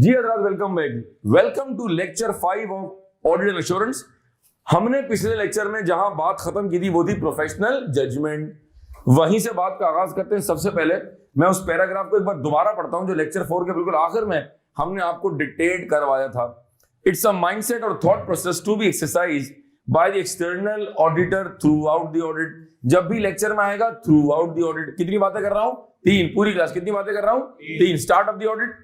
जी हजरात, welcome back. Welcome to lecture 5 of audit and assurance. हमने पिछले लेक्चर में जहां बात खत्म की थी वो थी प्रोफेशनल जजमेंट। वहीं से बात का आगाज करते हैं। सबसे पहले मैं उस पैराग्राफ को एक बार दोबारा पढ़ता हूं जो लेक्चर 4 के बिल्कुल आखिर में हमने आपको डिक्टेट करवाया था। इट्स अ माइंडसेट और thought process to be exercise by the external auditor throughout the audit. जब भी लेक्चर में आएगा थ्रू आउट द ऑडिट। कितनी बातें कर रहा हूं? 3। पूरी क्लास कितनी बातें कर रहा हूं? 3। Start of the audit,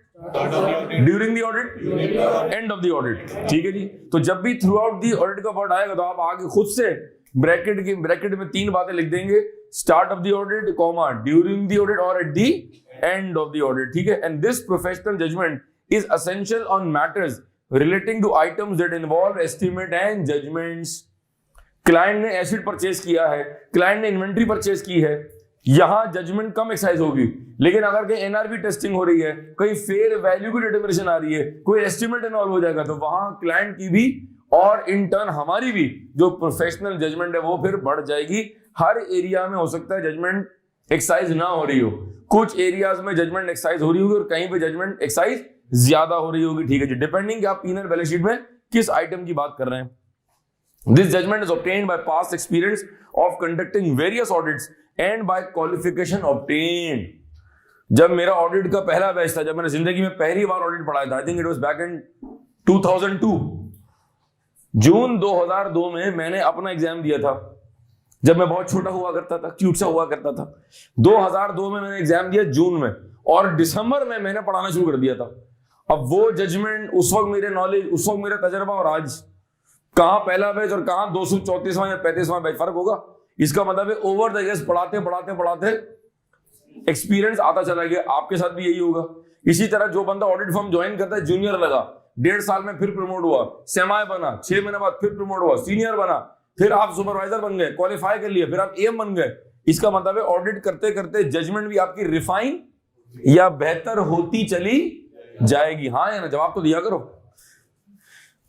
during the audit, and of the audit. ठीक है जी। तो जब भी थ्रू आउट द ऑडिट का वर्ड आएगा तो आप आगे खुद से ब्रैकेट में 3 बातें लिख देंगे। Start of the audit, comma, during the audit और at the end of the audit. ठीक है। And this professional judgement is essential on matters relating to items that involve estimate and judgements. Client ने asset purchase किया है, client ने inventory purchase की है, यहां जजमेंट कम एक्सरसाइज होगी। लेकिन अगर कहीं एनआरबी टेस्टिंग हो रही है, कहीं फेयर वैल्यू की डिटरमिनेशन आ रही है, कोई एस्टिमेट इन्वॉल्व हो जाएगा तो वहां क्लाइंट की भी और इन टर्न हमारी भी जो प्रोफेशनल जजमेंट है वो फिर बढ़ जाएगी। हर एरिया में हो सकता है जजमेंट एक्सरसाइज ना हो रही हो, कुछ एरियाज में जजमेंट एक्सरसाइज हो रही होगी और कहीं पे जजमेंट एक्सरसाइज ज्यादा हो रही होगी। ठीक है जी। डिपेंडिंग आप P and L balance sheet में किस आइटम की बात कर रहे हैं। This judgment is obtained by past experience of conducting various audits and by qualification obtained. जब मेरा ऑडिट का पहला बैच था, जब मैंने जिंदगी में पहली बार ऑडिट पढ़ाया था, I think it was back in 2002, जून 2002 में मैंने अपना एग्जाम दिया था। जब मैं बहुत छोटा हुआ करता था, क्यूट सा हुआ करता था। 2002 में मैंने एग्जाम दिया जून में, और दिसंबर में मैंने पढ़ाना शुरू कर दिया था। अब वो जजमेंट, उस वक्त मेरे नॉलेज, उस वक्त मेरा तजर्बा और आज कहां पहला बैच और कहां 234वां या 35वां बैच, फर्क होगा। इसका मतलब है ओवर द इयर्स पढ़ाते पढ़ाते पढ़ाते एक्सपीरियंस आता चला गया। आपके साथ भी यही होगा। इसी तरह जो बंदा ऑडिट फर्म ज्वाइन करता है, जूनियर लगा, 1.5 साल में फिर प्रमोट हुआ, सेमाई बना, 6 महीने बाद फिर प्रमोट हुआ, सीनियर बना, फिर आप सुपरवाइजर बन गए, क्वालिफाई कर लिए, फिर आप एम बन गए। इसका मतलब है ऑडिट करते करते जजमेंट भी आपकी रिफाइन या बेहतर होती चली जाएगी। हाँ या ना? जवाब तो दिया करो।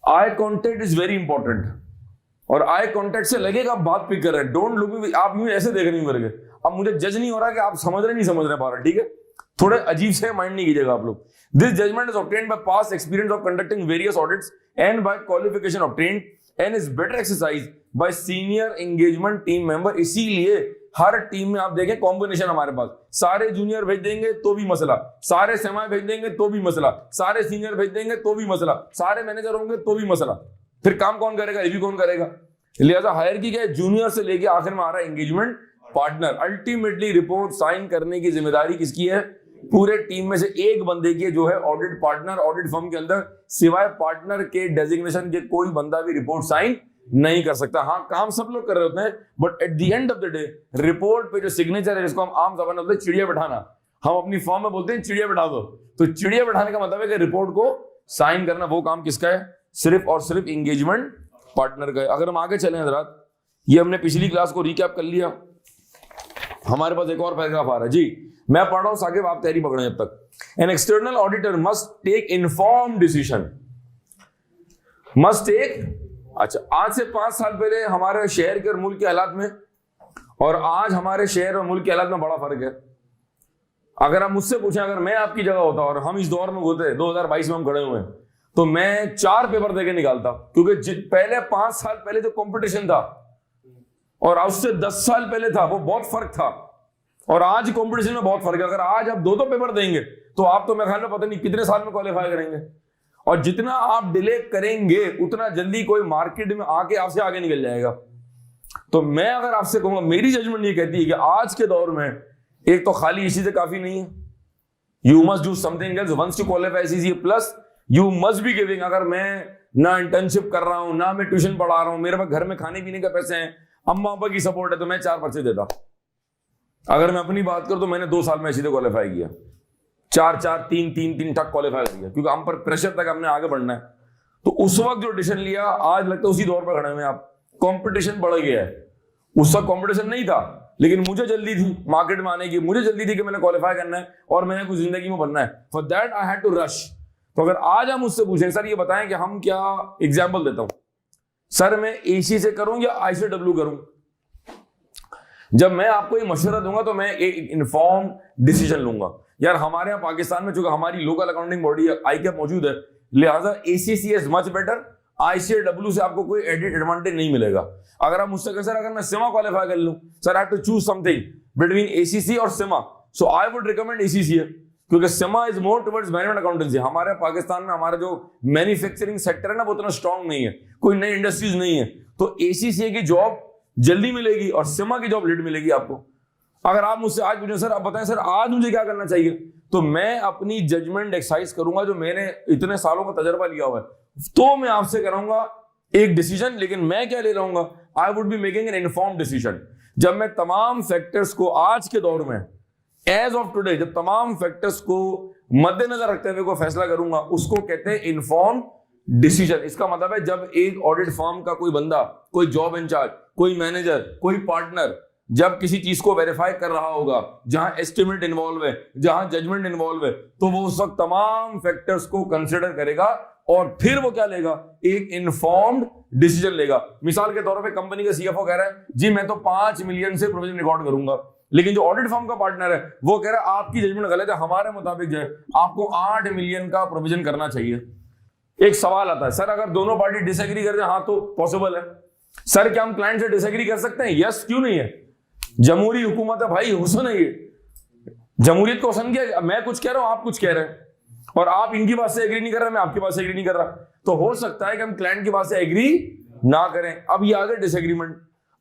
Eye contact is very important, और आई कॉन्टेक्ट से लगेगा आप बात पिक कर रहे हैं। डोंट लुक मी, आप मुझे ऐसे देख नहीं मेरे। अब मुझे जज नहीं हो रहा कि आप समझ रहे नहीं समझ रहे बारह। ठीक है। थोड़े अजीब से माइंड नहीं कीजिएगा आप लोग। This judgment is obtained by past experience of conducting various audits and by qualification obtained and is better exercise by senior engagement team member. इसीलिए हर टीम में आप देखें कॉम्बिनेशन हमारे पास, सारे जूनियर भेज देंगे तो भी मसला, सारे सेमाई भेज देंगे तो भी मसला, सारे सीनियर भेज देंगे तो भी मसला, सारे मैनेजर होंगे तो भी मसला। फिर काम कौन करेगा? रिव्यू कौन करेगा? लिहाजा हायरार्की क्या है? जूनियर से लेके आखिर में आ रहा है engagement partner. Ultimately report sign करने की जिम्मेदारी किसकी है? पूरे टीम में से एक बंदे की, जो है ऑडिट पार्टनर। ऑडिट फर्म के अंदर सिवाय पार्टनर के डेजिग्नेशन के कोई बंदा भी रिपोर्ट साइन नहीं कर सकता। हाँ, काम सब लोग कर रहे होते हैं, but at the end of the day report पे जो सिग्नेचर है, जिसको हम आम जबान में बोलते हैं चिड़िया बैठाना, हम अपनी फॉर्म में बोलते हैं चिड़िया बैठा दो। तो चिड़िया बैठाने का मतलब है कि रिपोर्ट को साइन करना, वो काम किसका है? सिर्फ और सिर्फ एंगेजमेंट पार्टनर का है। अगर हम आगे चले हजरात, ये हमने पिछली क्लास को रिकैप कर लिया। हमारे पास एक और पैराग्राफ आ रहा है जी, मैं पढ़ रहा हूं, आगे आप तैयारी पकड़ें जब तक। An external auditor must take informed decision. Must take, अच्छा, आज से 5 साल पहले हमारे शहर के और मुल्क के हालात में और आज हमारे शहर और मुल्क के हालात में बड़ा फर्क है। अगर आप मुझसे पूछें, अगर मैं आपकी जगह होता और हम इस दौर में होते, 2022 में हम खड़े हुए हैं, तो मैं 4 पेपर देके निकालता। क्योंकि पहले 5 साल पहले जो कंपटीशन था और उससे 10 साल पहले था, वो बहुत फर्क था, और आज कंपटीशन में बहुत फर्क है। अगर आज आप 2 पेपर देंगे तो आप तो मेरे ख्याल में पता नहीं कितने साल में क्वालिफाई करेंगे, और जितना आप डिले करेंगे उतना जल्दी कोई मार्केट में आके आपसे आगे निकल जाएगा। तो मैं अगर आपसे कहूंगा, मेरी जजमेंट ये कहती है कि आज के दौर में एक तो खाली इसी से काफी नहीं है, you must do something else once to qualify CC, plus you must be giving. अगर मैं ना इंटर्नशिप कर रहा हूं, ना मैं ट्यूशन पढ़ा रहा हूं, मेरे पास घर में खाने पीने के पैसे हैं, अम्मा पापा की सपोर्ट है, तो मैं 4 पर्चे देता। अगर मैं अपनी बात करूं तो मैंने 2 साल में सीधे क्वालिफाई किया, 4-4, 3-3 तक क्वालिफाई कर गया, क्योंकि हम पर प्रेशर तक हमने आगे बढ़ना है। तो उस वक्त जो डिसीजन लिया, आज लगता है उसी दौर पर खड़े हुए आप। कंपटीशन बढ़ गया है, उस वक्त कंपटीशन नहीं था, लेकिन मुझे जल्दी थी मार्केट में आने की, मुझे जल्दी थी कि मैंने क्वालिफाई करना है और मैंने कुछ जिंदगी में बनना है। For that I had to rush. तो अगर आज हम मुझसे पूछें, सर ये बताएं कि हम क्या, एग्जाम्पल देता हूं, सर मैं एसी से करूं या आईसीडब्ल्यू करूं? जब मैं आपको ये मशवरा दूंगा तो मैं एक इन्फॉर्म डिसीजन लूंगा। यार हमारे यहाँ पाकिस्तान में चूंकि हमारी लोकल अकाउंटिंग बॉडी आईकैप मौजूद है, लिहाजा एसीसी इज मच बेटर, आईसीएडब्ल्यू से आपको कोई एडिट एडवांटेज नहीं मिलेगा। अगर आप मुझसे कहें सर अगर मैं सिमा क्वालिफाई कर लूं, sir I have to choose something between ACC और CIMA, so I would recommend ACC है, क्योंकि CIMA is more towards management accountancy. हमारे पाकिस्तान में हमारा जो मैन्युफैक्चरिंग सेक्टर है ना वो उतना स्ट्रांग नहीं है, कोई नई इंडस्ट्रीज नहीं है, तो एसीसी की जॉब जल्दी मिलेगी और सिमा की जॉब लेट मिलेगी आपको। अगर आप मुझसे आज पूछें सर आप बताएं सर आज मुझे क्या करना चाहिए, तो मैं अपनी जजमेंट एक्सरसाइज करूंगा जो मैंने इतने सालों का तजर्बा लिया हुआ है, तो मैं आपसे कराऊंगा एक डिसीजन। लेकिन मैं क्या ले रहूंगा, I would be making an informed decision. जब मैं तमाम फैक्टर्स को आज के दौर में एज ऑफ टुडे जब तमाम फैक्टर्स को मद्देनजर रखते हुए कोई फैसला करूंगा, उसको कहते हैं इन्फॉर्म्ड डिसीजन। इसका मतलब है जब एक ऑडिट फर्म का कोई बंदा, कोई जॉब इंचार्ज, कोई मैनेजर, कोई पार्टनर जब किसी चीज को वेरीफाई कर रहा होगा जहां एस्टिमेट इन्वॉल्व है, जहां जजमेंट इन्वॉल्व है, तो वो उस वक्त तमाम फैक्टर्स को कंसिडर करेगा और फिर वो क्या लेगा, एक इन्फॉर्म्ड डिसीजन लेगा। मिसाल के तौर पे कंपनी का सीएफओ कह रहा है जी मैं तो 5 मिलियन से प्रोविजन रिकॉर्ड करूंगा, लेकिन जो ऑडिट फर्म का पार्टनर है वो कह रहा है आपकी जजमेंट गलत है, हमारे मुताबिक जो है आपको 8 मिलियन का प्रोविजन करना चाहिए। एक सवाल आता है सर अगर दोनों पार्टी डिसएग्री कर जाए, हाँ तो पॉसिबल है। सर क्या हम क्लाइंट से डिसएग्री कर सकते हैं? यस, क्यों नहीं है, जमहूरी हुकूमत है भाई, हुस्न है ये, जमहूरियत को हुस्न किया। मैं कुछ कह रहा हूं आप कुछ कह रहे हैं और आप इनकी बात से एग्री नहीं कर रहे, मैं आपकी बात से एग्री नहीं कर रहा, तो हो सकता है कि हम क्लाइंट की बात से एग्री ना करें। अब ये आगे डिसएग्रीमेंट,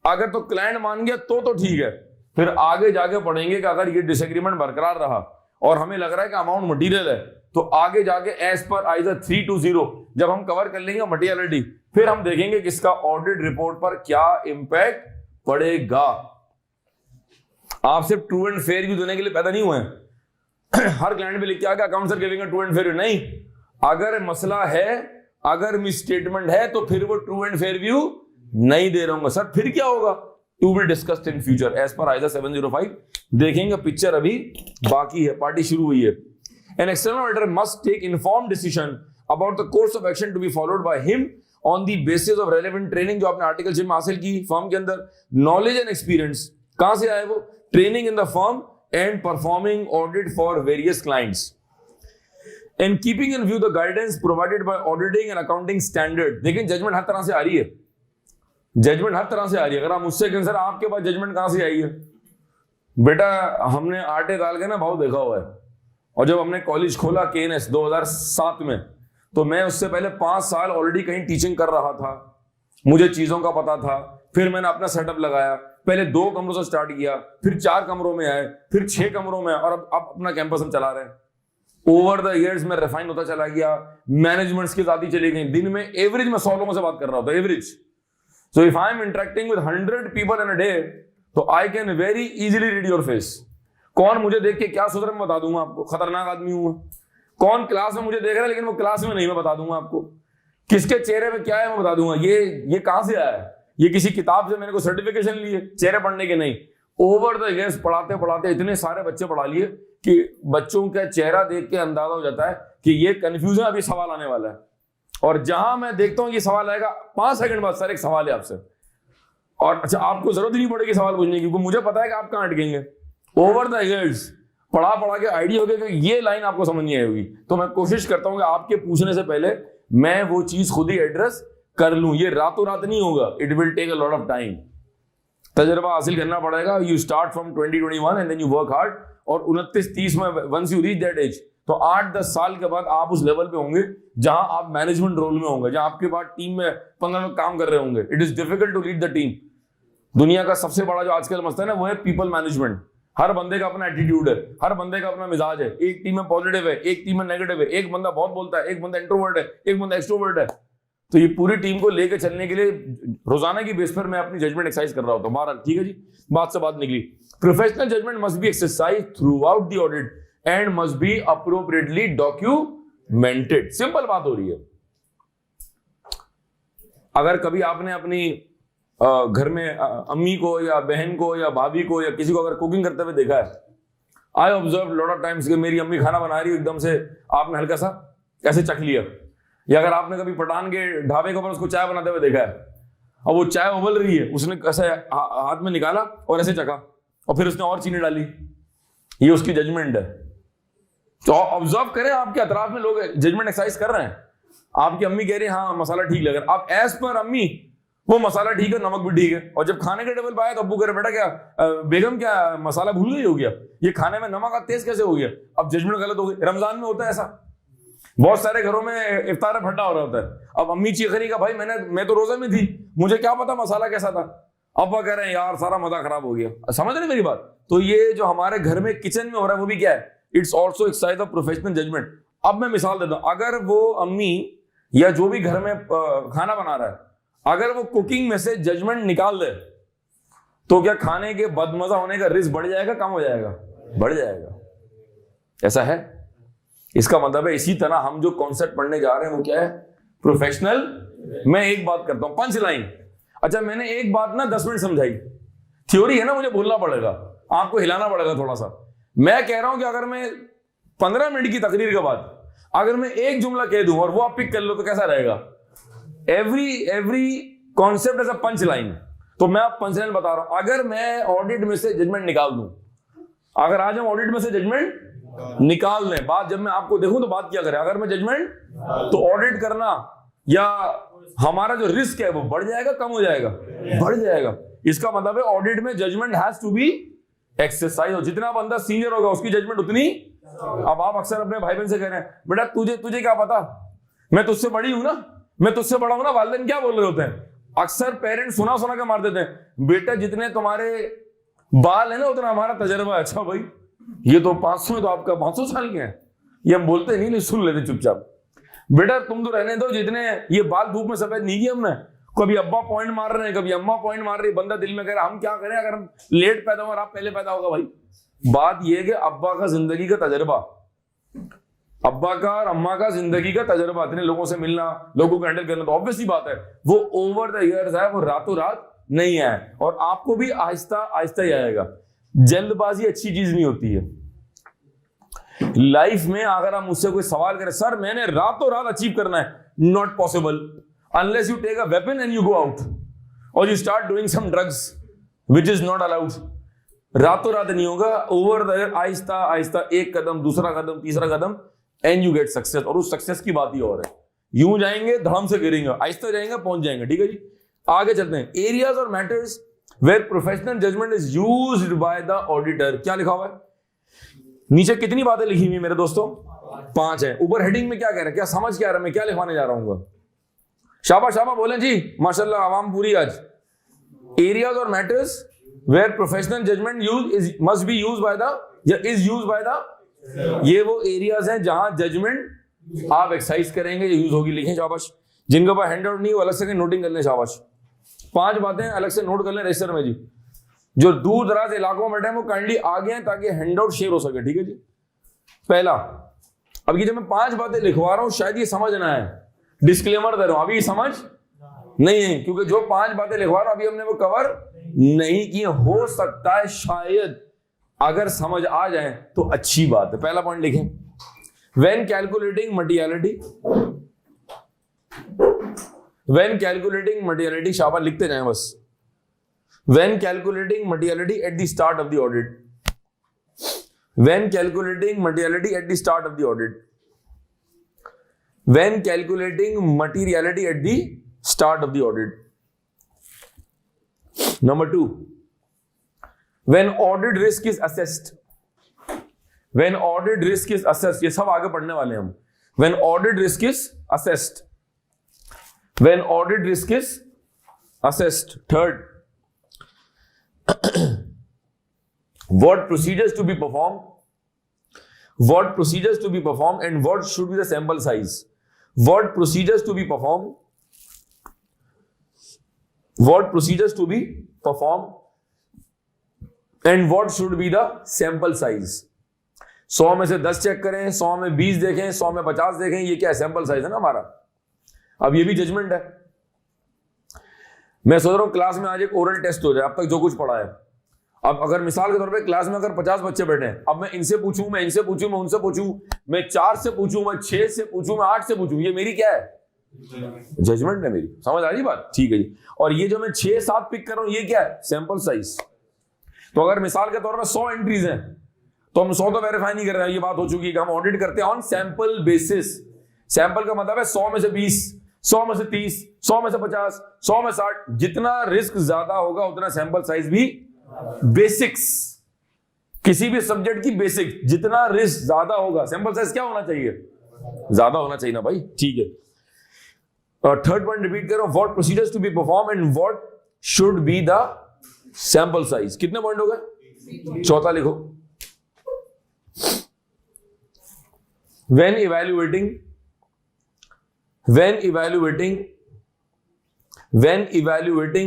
अगर तो क्लाइंट मान गया तो ठीक है, फिर आगे जाके पढ़ेंगे कि अगर ये डिसएग्रीमेंट बरकरार रहा और हमें लग रहा है कि अमाउंट मटीरियल है, तो आगे जाके एज पर आइजर 320 जब हम कवर कर लेंगे मटीरियलिटी, फिर हम देखेंगे कि इसका ऑडिट रिपोर्ट पर क्या इंपैक्ट पड़ेगा। आप सिर्फ ट्रू एंड फेयर व्यू देने के लिए पैदा नहीं हुए हैं। हर क्लाइंट पे लिख के आ गया account sir giving true and fair view, नहीं, अगर मसला है, अगर मिस स्टेटमेंट है तो फिर वो ट्रू एंड फेयर व्यू नहीं दे रहा हूं सर, फिर क्या होगा, to be discussed in future as per ISA 705। देखेंगे, पिक्चर अभी बाकी है, पार्टी शुरू हुई है। An external auditor must take informed decision about the course of action to be followed by him on the basis of relevant training, जो आपने articleship में हासिल की फर्म के अंदर, नॉलेज एंड एक्सपीरियंस कहां से आए, वो training in the firm and performing audit for various clients and keeping in view the guidance provided by auditing and accounting standard. लेकिन जजमेंट हर तरह से आ रही है, जजमेंट हर तरह से आ रही है। अगर आप मुझसे कहें सर आपके पास जजमेंट कहां से आई है, बेटा हमने आटे डाल के ना भाव देखा हुआ है, और जब हमने कॉलेज खोला KNS 2007 में, तो मैं उससे पहले 5 साल ऑलरेडी कहीं टीचिंग कर रहा था, मुझे चीजों का पता था। फिर मैंने अपना सेटअप लगाया, पहले 2 कमरों से स्टार्ट किया, फिर 4 कमरों में आए, फिर 6 कमरों में, और अब अपना कैंपस हम चला रहे हैं। ओवर द इयर्स में रिफाइन होता चला गया, मैनेजमेंट स्किल्स आती चली गई। दिन में एवरेज में 100 लोगों से बात कर रहा होता, average. So if I am interacting with 100 people in a day, तो I can very easily read your face. कौन मुझे देख के क्या सोच रहा है मैं बता दूंगा आपको, खतरनाक आदमी हूं। कौन क्लास में मुझे देख रहा है लेकिन वो क्लास में नहीं, मैं बता दूंगा आपको। किसके चेहरे में क्या है मैं बता दूंगा। ये कहां से आया है, ये किसी किताब से मैंने कोई सर्टिफिकेशन लिए चेहरे पढ़ने के? नहीं। ओवर द इयर्स पढ़ाते पढ़ाते इतने सारे बच्चे पढ़ा लिए कि बच्चों का चेहरा देख के अंदाजा हो जाता है कि ये कंफ्यूजन, अभी सवाल आने वाला है। और जहां मैं देखता हूं ये सवाल आएगा, 5 सेकंड बाद सर एक सवाल है आपसे, और अच्छा आपको जरूरत ही नहीं पड़ेगी सवाल पूछने की, क्योंकि मुझे पता है कि आप कहां अटकेंगे। ओवर द इयर्स पढ़ा के आइडिया हो गया कि ये लाइन आपको समझ नहीं आई होगी, तो मैं कोशिश करता हूं कि आपके पूछने से पहले मैं वो चीज खुद ही एड्रेस कर लूं। ये रातों रात नहीं होगा, it will take a lot of time, तजर्बा हासिल करना पड़ेगा। You start from 2021 and then you work hard, और 29-30 में once you reach that age, तो 8-10 साल के बाद आप उस लेवल पे होंगे जहां आप मैनेजमेंट रोल में होंगे, जहां आपके पास टीम में 15 लोग काम कर रहे होंगे। It is difficult to lead the team. दुनिया का सबसे बड़ा जो आजकल मसला है ना, वो है पीपल मैनेजमेंट। हर बंदे का अपना एटीट्यूड है, हर बंदे का अपना मिजाज है। एक टीम में पॉजिटिव है, एक टीम में नेगेटिव है, एक बंदा बहुत बोलता है, एक बंदा इंट्रोवर्ट है, एक बंदा एक्सट्रोवर्ट है। तो ये पूरी टीम को लेकर चलने के लिए रोजाना की बेस पर मैं अपनी जजमेंट एक्सरसाइज कर रहा होता हूं। बहरहाल ठीक है जी, बात से बात निकली। Professional judgment must be exercise throughout the audit and must be appropriately documented. Simple बात हो रही है। अगर कभी आपने अपनी घर में अम्मी को या बहन को या भाभी को या किसी को अगर कुकिंग करते हुए देखा है, I observe lot of times कि मेरी अम्मी खाना बना रही है, एकदम से आपने हल्का सा ऐसे चख लिया। या अगर आपने कभी पठान के ढाबे के ऊपर उसको चाय बनाते हुए देखा है, और वो चाय उबल रही है, उसने ऐसे हाथ में निकाला और ऐसे चखा, और फिर उसने और चीनी डाली, ये उसकी जजमेंट है। तो ऑब्जर्व करें आपके अतराफ में लोग जजमेंट एक्सरसाइज कर रहे हैं, आपकी अम्मी कह रही है हाँ मसाला ठीक लग रहा है, अब एज पर अम्मी वो मसाला ठीक है, नमक भी ठीक है, और जब खाने के टेबल पर आया तो अब्बू कह रहे बेटा क्या बेगम क्या मसाला भूल गई हो गया, ये खाने में नमक तेज कैसे हो गया, अब जजमेंट गलत हो गई। रमजान में होता है ऐसा, बहुत सारे घरों में इफ्तार फटा हो रहा होता है, अब अम्मी चीख रही का भाई मैं तो रोजे में थी, मुझे क्या पता मसाला कैसा था, अब्बा कह रहे हैं यार सारा मजा खराब हो गया। समझ रहे मेरी बात? तो ये जो हमारे घर में किचन में हो रहा है वो भी क्या है, it's also exercise of professional judgment. अब मैं मिसाल देता हूं, अगर वो अम्मी या जो भी घर में खाना बना रहा है अगर वो कुकिंग में से जजमेंट निकाल दे तो क्या खाने के बदमजा होने का रिस्क बढ़ जाएगा कम हो जाएगा? बढ़ जाएगा। ऐसा है। इसका मतलब है इसी तरह हम जो कॉन्सेप्ट पढ़ने जा रहे हैं वो क्या है? प्रोफेशनल। मैं एक बात करता हूं, पंच लाइन। अच्छा मैंने एक बात ना 10 मिनट समझाई, थ्योरी है ना, मुझे बोलना पड़ेगा, आपको हिलाना पड़ेगा थोड़ा सा। मैं कह रहा हूं कि अगर मैं 15 मिनट की तकरीर के बाद अगर मैं एक जुमला कह दूं और वो आप पिक कर लो तो कैसा रहेगा? Every concept as a punch line. तो मैं आप पंच लाइन बता रहा हूं, अगर मैं ऑडिट में से जजमेंट निकाल दूं, अगर आज हम ऑडिट में से जजमेंट निकाल लें, बात जब मैं आपको देखूं तो बात क्या करें, अगर मैं जजमेंट तो ऑडिट करना या हमारा जो रिस्क है वो बढ़ जाएगा कम हो जाएगा? बढ़ जाएगा। इसका मतलब है ऑडिट में judgment has to be exercise. और जितना बंदा सीनियर होगा उसकी जजमेंट उतनी। अब आप अक्सर अपने भाई बहन से कह रहे हैं बेटा तुझे क्या पता, मैं तुझसे बड़ी हूं ना, मैं तुझसे बड़ा हूं ना। वालिदैन क्या बोल रहे होते हैं? अक्सर पेरेंट्स सुना के मार देते हैं, बेटा जितने तुम्हारे बाल है ना उतना हमारा तजर्बा है। अच्छा भाई ये तो 500 है तो आपका 500 साल के हैं, ये हम बोलते नहीं, सुन लेते चुपचाप। बेटा तुम तो रहने दो, जितने ये बाल धूप में सफेद नहीं किए हमने। कभी अब्बा पॉइंट मार रहे हैं, कभी अम्मा पॉइंट मार रही है, बंदा दिल में कह रहा है हम क्या करें अगर हम लेट पैदा हो और आप पहले पैदा होगा। भाई बात यह है कि अब्बा का जिंदगी का तजर्बा, अब्बा का और अम्मा का जिंदगी का तजर्बा, इतने लोगों से मिलना, लोगों को हैंडल करना, तो ऑब्वियसली बात है वो ओवर द इयर्स है, वो रातों रात नहीं है। और आपको भी आहिस्ता आहिस्ता ही आएगा। जल्दबाजी अच्छी चीज नहीं होती है लाइफ में। अगर आप मुझसे कोई सवाल करें सर मैंने रातों रात अचीव करना है, not possible unless you take a weapon and you go out और you start doing some drugs which is not allowed. रातों रात नहीं होगा, over the year, Aahista Aahista, एक कदम, दूसरा कदम, तीसरा कदम, एंड यू गेट सक्सेस। और उस सक्सेस की बात ही और है, यूं जाएंगे धड़म से गिरेंगे, आहिस्ता जाएंगे पहुंच जाएंगे। ठीक है जी, आगे चलते हैं। एरियाज और matters where professional judgement is used by the auditor. क्या लिखा हुआ है नीचे? कितनी बातें लिखी हुई मेरे दोस्तों? 5 है। ऊपर हेडिंग में क्या कह रहे हैं, क्या समझ क्या रहा है, मैं क्या लिखवाने जा रहा हूँ? शाबाश शाबाश बोलें जी, माशाल्लाह आवाम पूरी आज। एरियाज और matters where professional judgment use must be use by the या इज यूज बाय द, ये वो एरियाज हैं जहां जजमेंट आप एक्सरसाइज करेंगे, यूज होगी। लिखें शाबाश। जिनके पास हैंड आउट नहीं हो अलग से नोटिंग कर लें। शाबाश। 5 बातें अलग से नोट कर लें रजिस्टर में जी। जो दूर दराज इलाकों में बैठे हैं वो काइंडली आगे हैं ताकि हैंड आउट शेयर हो सके। ठीक है जी। पहला, अब ये जब मैं 5 बातें लिखवा रहा हूं शायद ये समझ ना है, डिस्क्लेमर दे रहा हूं, अभी समझ नहीं है क्योंकि जो 5 बातें लिखवा रहा हूं अभी हमने वो कवर नहीं की। हो सकता है शायद अगर समझ आ जाए तो अच्छी बात है। पहला पॉइंट लिखें, when calculating materiality, when calculating materiality, शाबाश लिखते जाएं बस। When calculating materiality at the start of the audit. When calculating materiality at the start of the audit. When calculating materiality at the start of the audit. Number 2. When audit risk is assessed. When audit risk is assessed. ये सब आगे पढ़ने वाले हैं हम. When audit risk is assessed. When audit risk is assessed. Third. What procedures to be performed? What procedures to be performed and what should be the sample size? What procedures to be performed? What procedures to be performed and what should be the sample size? 100 में से 10 check करें, 100 में 20 देखें, 100 में 50 देखें, ये क्या है? सैंपल साइज है ना हमारा। अब ये भी जजमेंट है। मैं सोच रहा हूं क्लास में आज एक ओरल टेस्ट हो जाए, अब तक जो कुछ पढ़ा है। अब अगर मिसाल के तौर पे क्लास में अगर 50 बच्चे बैठे हैं, अब मैं इनसे पूछूं, मैं इनसे पूछूं, मैं उनसे पूछूं, मैं 4 से पूछूं, मैं 6 से पूछूं, मैं 8 से पूछूं, ये मेरी क्या है? जजमेंट है मेरी। समझ आ रही बात? ठीक है जी। और ये जो मैं 6-7 पिक कर रहा हूं ये क्या है? Sample size. तो अगर मिसाल के तौर पर 100 एंट्रीज हैं, तो हम 100 तो वेरीफाई नहीं कर रहे हैं, ये बात हो चुकी है कि हम ऑडिट करते हैं ऑन सैंपल बेसिस। सैंपल का मतलब है 100 में से 20, 100 में से 30, 100 में से 50, 100 में 60, जितना रिस्क ज्यादा होगा उतना सैंपल साइज भी। बेसिक्स, किसी भी सब्जेक्ट की बेसिक, जितना रिस्क ज्यादा होगा सैंपल साइज क्या होना चाहिए, ज्यादा होना चाहिए ना भाई। ठीक है, थर्ड पॉइंट रिपीट करो, what procedures to be perform and what should be the sample size. कितने पॉइंट हो गए, चौथा लिखो। when evaluating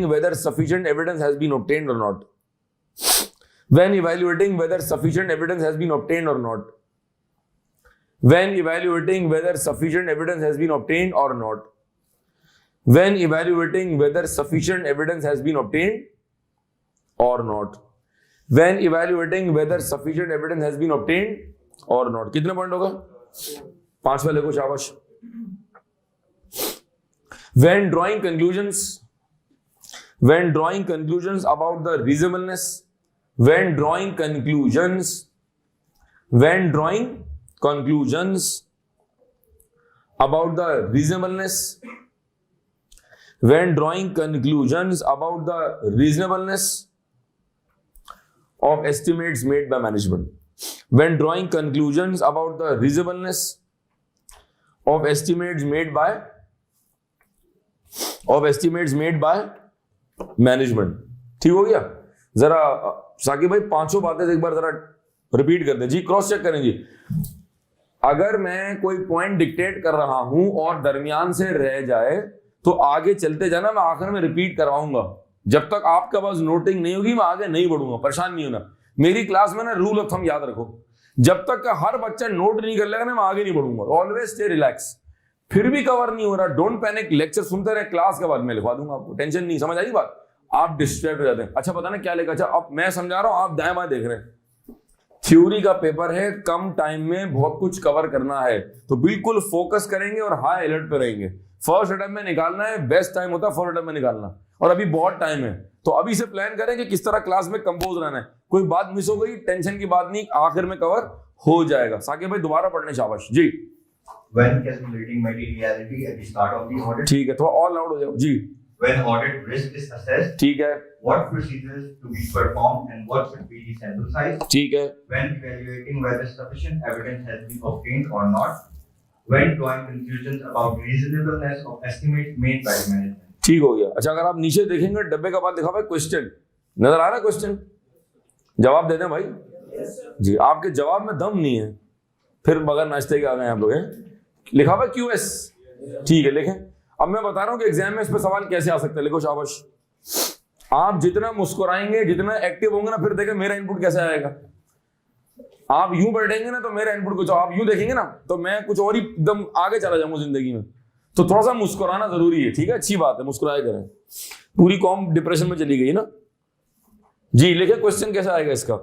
whether sufficient evidence has been obtained or not, when evaluating whether sufficient evidence has been obtained or not, when evaluating whether sufficient evidence has been obtained or not, when evaluating whether sufficient evidence has been obtained or not, when evaluating whether sufficient evidence has been obtained or not। कितने point होगा, 5 वाले को शाबाश। When drawing conclusions about the reasonableness, when drawing conclusions about the reasonableness, when drawing conclusions about the reasonableness of estimates made by management, when drawing conclusions about the reasonableness of estimates made by management। ठीक हो गया। जरा साकिब भाई पांचों बातें एक बार जरा repeat कर दे जी, क्रॉस चेक करें जी। अगर मैं कोई पॉइंट डिक्टेट कर रहा हूं और दरमियान से रह जाए तो आगे चलते जाना, मैं आखिर में रिपीट करवाऊंगा। जब तक आपके पास नोटिंग नहीं होगी मैं आगे नहीं बढ़ूंगा, परेशान नहीं होना। मेरी क्लास में ना रूल ऑफ थंब याद रखो, जब तक का हर बच्चा नोट नहीं कर लेगा ना मैं आगे नहीं बढ़ूंगा। Always stay relax. फिर भी कवर नहीं हो रहा, डोंट पैनिक, लेक्चर सुनते रहे, क्लास के बाद मैं लिखवा दूंगा आपको, टेंशन नहीं। समझ आई बात, आप डिस्ट्रैक्ट हो जाते हैं। अच्छा पता ना क्या लिखा, अच्छा अब मैं समझा रहा हूं, आप दाएं बाएं देख रहे हैं। थ्योरी का पेपर है, कम टाइम में बहुत कुछ कवर करना है, तो बिल्कुल फोकस करेंगे और हाई अलर्ट पे रहेंगे। फर्स्ट अटेम्प्ट में निकालना है, बेस्ट टाइम होता है फर्स्ट अटेम्प्ट में निकालना, और अभी बहुत टाइम है, तो अभी से प्लान करें कि किस तरह क्लास में कंपोज रहना है। कोई बात मिस हो गई, टेंशन की बात नहीं, आखिर में कवर हो जाएगा। साकिब भाई दोबारा पढ़ने शाबाश जी। When calculating materiality at the start of the audit, ठीक है, थोड़ा और लाउड हो जाओ जी। when audit risk is assessed, ठीक है, what procedures to be performed and what should be the sample size, ठीक है, when evaluating whether sufficient evidence has been obtained or not, when drawing conclusions about reasonableness of estimates made by management। ठीक हो गया। अच्छा अगर आप नीचे देखेंगे डब्बे का बाद लिखा हुआ है क्वेश्चन, नजर आ रहा है क्वेश्चन, जवाब दे दें भाई। जी आपके जवाब में दम नहीं है, फिर बगैर नाश्ते के आ गए आप लोग हैं। लिखा हुआ QS, ठीक है लिखें। अब मैं बता रहा हूं कि एग्जाम में इस पर सवाल कैसे आ सकता है, लिखो शाबाश। आप जितना मुस्कुराएंगे, जितना एक्टिव होंगे ना, फिर देखें मेरा इनपुट कैसे आएगा। आप यूं बैठेंगे ना तो मेरा इनपुट कुछ, आप यूं देखेंगे ना तो मैं कुछ और ही एकदम आगे चला जाऊंगा जिंदगी में। तो थोड़ा सा मुस्कुराना जरूरी है, ठीक है, अच्छी बात है, मुस्कुराया करें। पूरी कॉम डिप्रेशन में चली गई ना जी। लिखे क्वेश्चन कैसा आएगा इसका।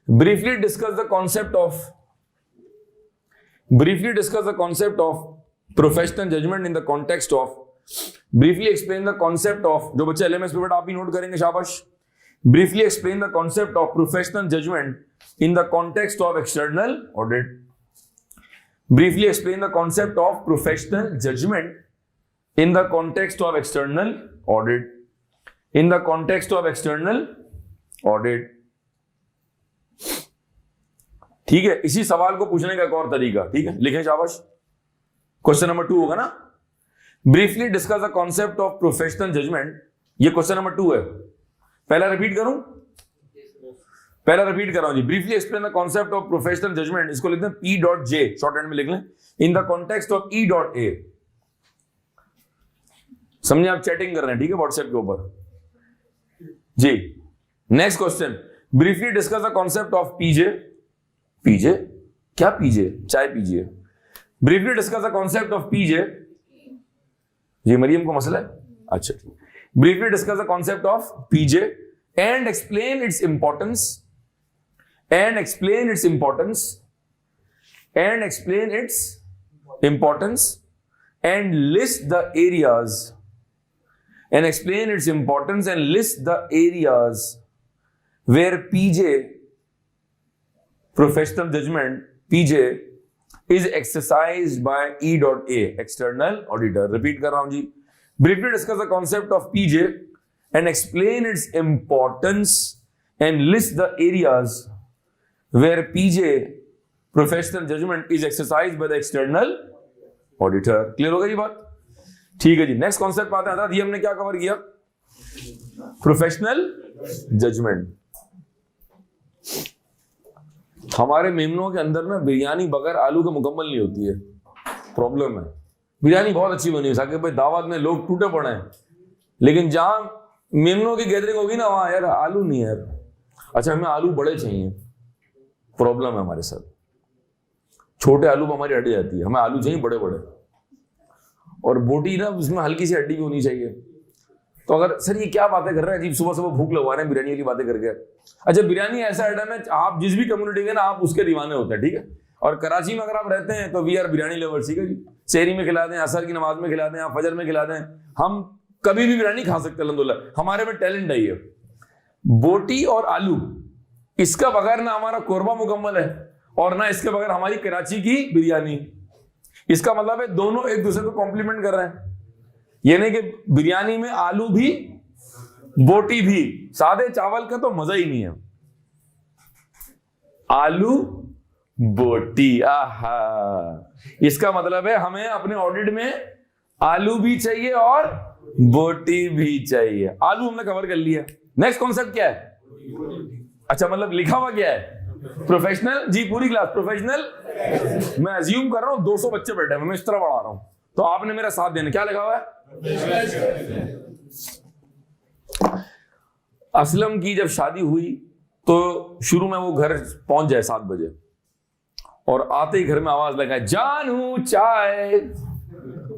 Briefly discuss the concept of professional judgment in the context of, briefly explain the concept of, जो बच्चे LMS पेपर आप भी नोट करेंगे शाबाश। Briefly explain the concept of professional judgment in the context of external audit. Briefly explain the concept of professional judgment in the context of external audit. In the context of external audit. ठीक है, इसी सवाल को पूछने का एक और तरीका, ठीक है, लिखें शाबाश। क्वेश्चन नंबर 2 होगा ना, briefly discuss the concept of professional judgment. ये क्वेश्चन नंबर 2 है। पहला रिपीट करूं, पहला रिपीट कर रहा हूं जी। Briefly explain the concept of professional judgement, इसको लिखते हैं P.J, शॉर्ट हैंड में लिख लें, इन द कॉन्टेक्स्ट ऑफ E.A। समझे, आप चैटिंग कर रहे हैं, ठीक है, व्हाट्सएप के ऊपर जी। Next question, briefly discuss the concept of PJ। क्या PJ, चाय पीजिए। Briefly discuss the concept of PJ जी। मरियम को मसला है, अच्छा ठीक। Briefly discuss the concept of PJ and explain its importance and explain its importance and list the areas and explain its importance and list the areas where PJ professional judgement PJ is exercised by E.A, external auditor. Repeat कर रहा हूं जी। Briefly discuss the concept of PJ and explain its importance and list the areas where PJ professional judgement is exercised by the external auditor. Clear हो गई बात? ठीक है जी। Next concept आता है, ये हमने क्या कवर किया? Professional judgment. हमारे मेमनों के अंदर ना बिरयानी बगैर आलू के मुकम्मल नहीं होती है। प्रॉब्लम है। बिरयानी बहुत अच्छी बनी है, साकिब भाई दावत में लोग टूटे पड़े हैं, लेकिन जहां मेमनों की गैदरिंग होगी ना वहां यार आलू नहीं है यार। अच्छा, हमें आलू बड़े चाहिए। प्रॉब्लम है हमारे साथ, छोटे आलू में हमारी हड्डी जाती है, हमें आलू चाहिए बड़े बड़े। और बोटी ना उसमें हल्की सी हड्डी भी होनी चाहिए। तो अगर सर ये क्या बातें कर रहे हैं अजीब, सुबह सुबह भूख लगवा रहे हैं बिरयानी वाली बातें करके। अच्छा, बिरयानी ऐसा आइटम है, आप जिस भी कम्युनिटी के ना आप उसके दीवाने होते हैं, ठीक है। और कराची में अगर आप रहते हैं तो वी आर बिरयानी लवर्स, ठीक है जी। शहरी में खिला दें, असर की नमाज में खिला दें, आप फजर में खिला दें, हम कभी भी बिरयानी खा सकते हैं अल्हम्दुलिल्लाह। हमारे में टैलेंट है ये। बोटी और आलू, इसका बगैर ना हमारा कोरबा मुकम्मल है और ना इसके बगैर हमारी कराची की बिरयानी। इसका मतलब है दोनों एक दूसरे को कॉम्प्लीमेंट कर रहे हैं। यानी कि बिरयानी में आलू भी बोटी भी, सादे चावल का तो मजा ही नहीं है। आलू बोटी, आहा। इसका मतलब है हमें अपने ऑडिट में आलू भी चाहिए और बोटी भी चाहिए। आलू हमने कवर कर लिया। नेक्स्ट कॉन्सेप्ट क्या है? अच्छा, मतलब लिखा हुआ क्या है? प्रोफेशनल जी, पूरी क्लास प्रोफेशनल। मैं अज्यूम कर रहा हूं 200 बच्चे बैठे हैं, मैं इस तरह पढ़ा रहा हूं, तो आपने मेरा साथ देना। क्या लिखा हुआ है? असलम की जब शादी हुई तो शुरू में वो घर पहुंच जाए 7 बजे और आते ही घर में आवाज लगाए जानू चाय,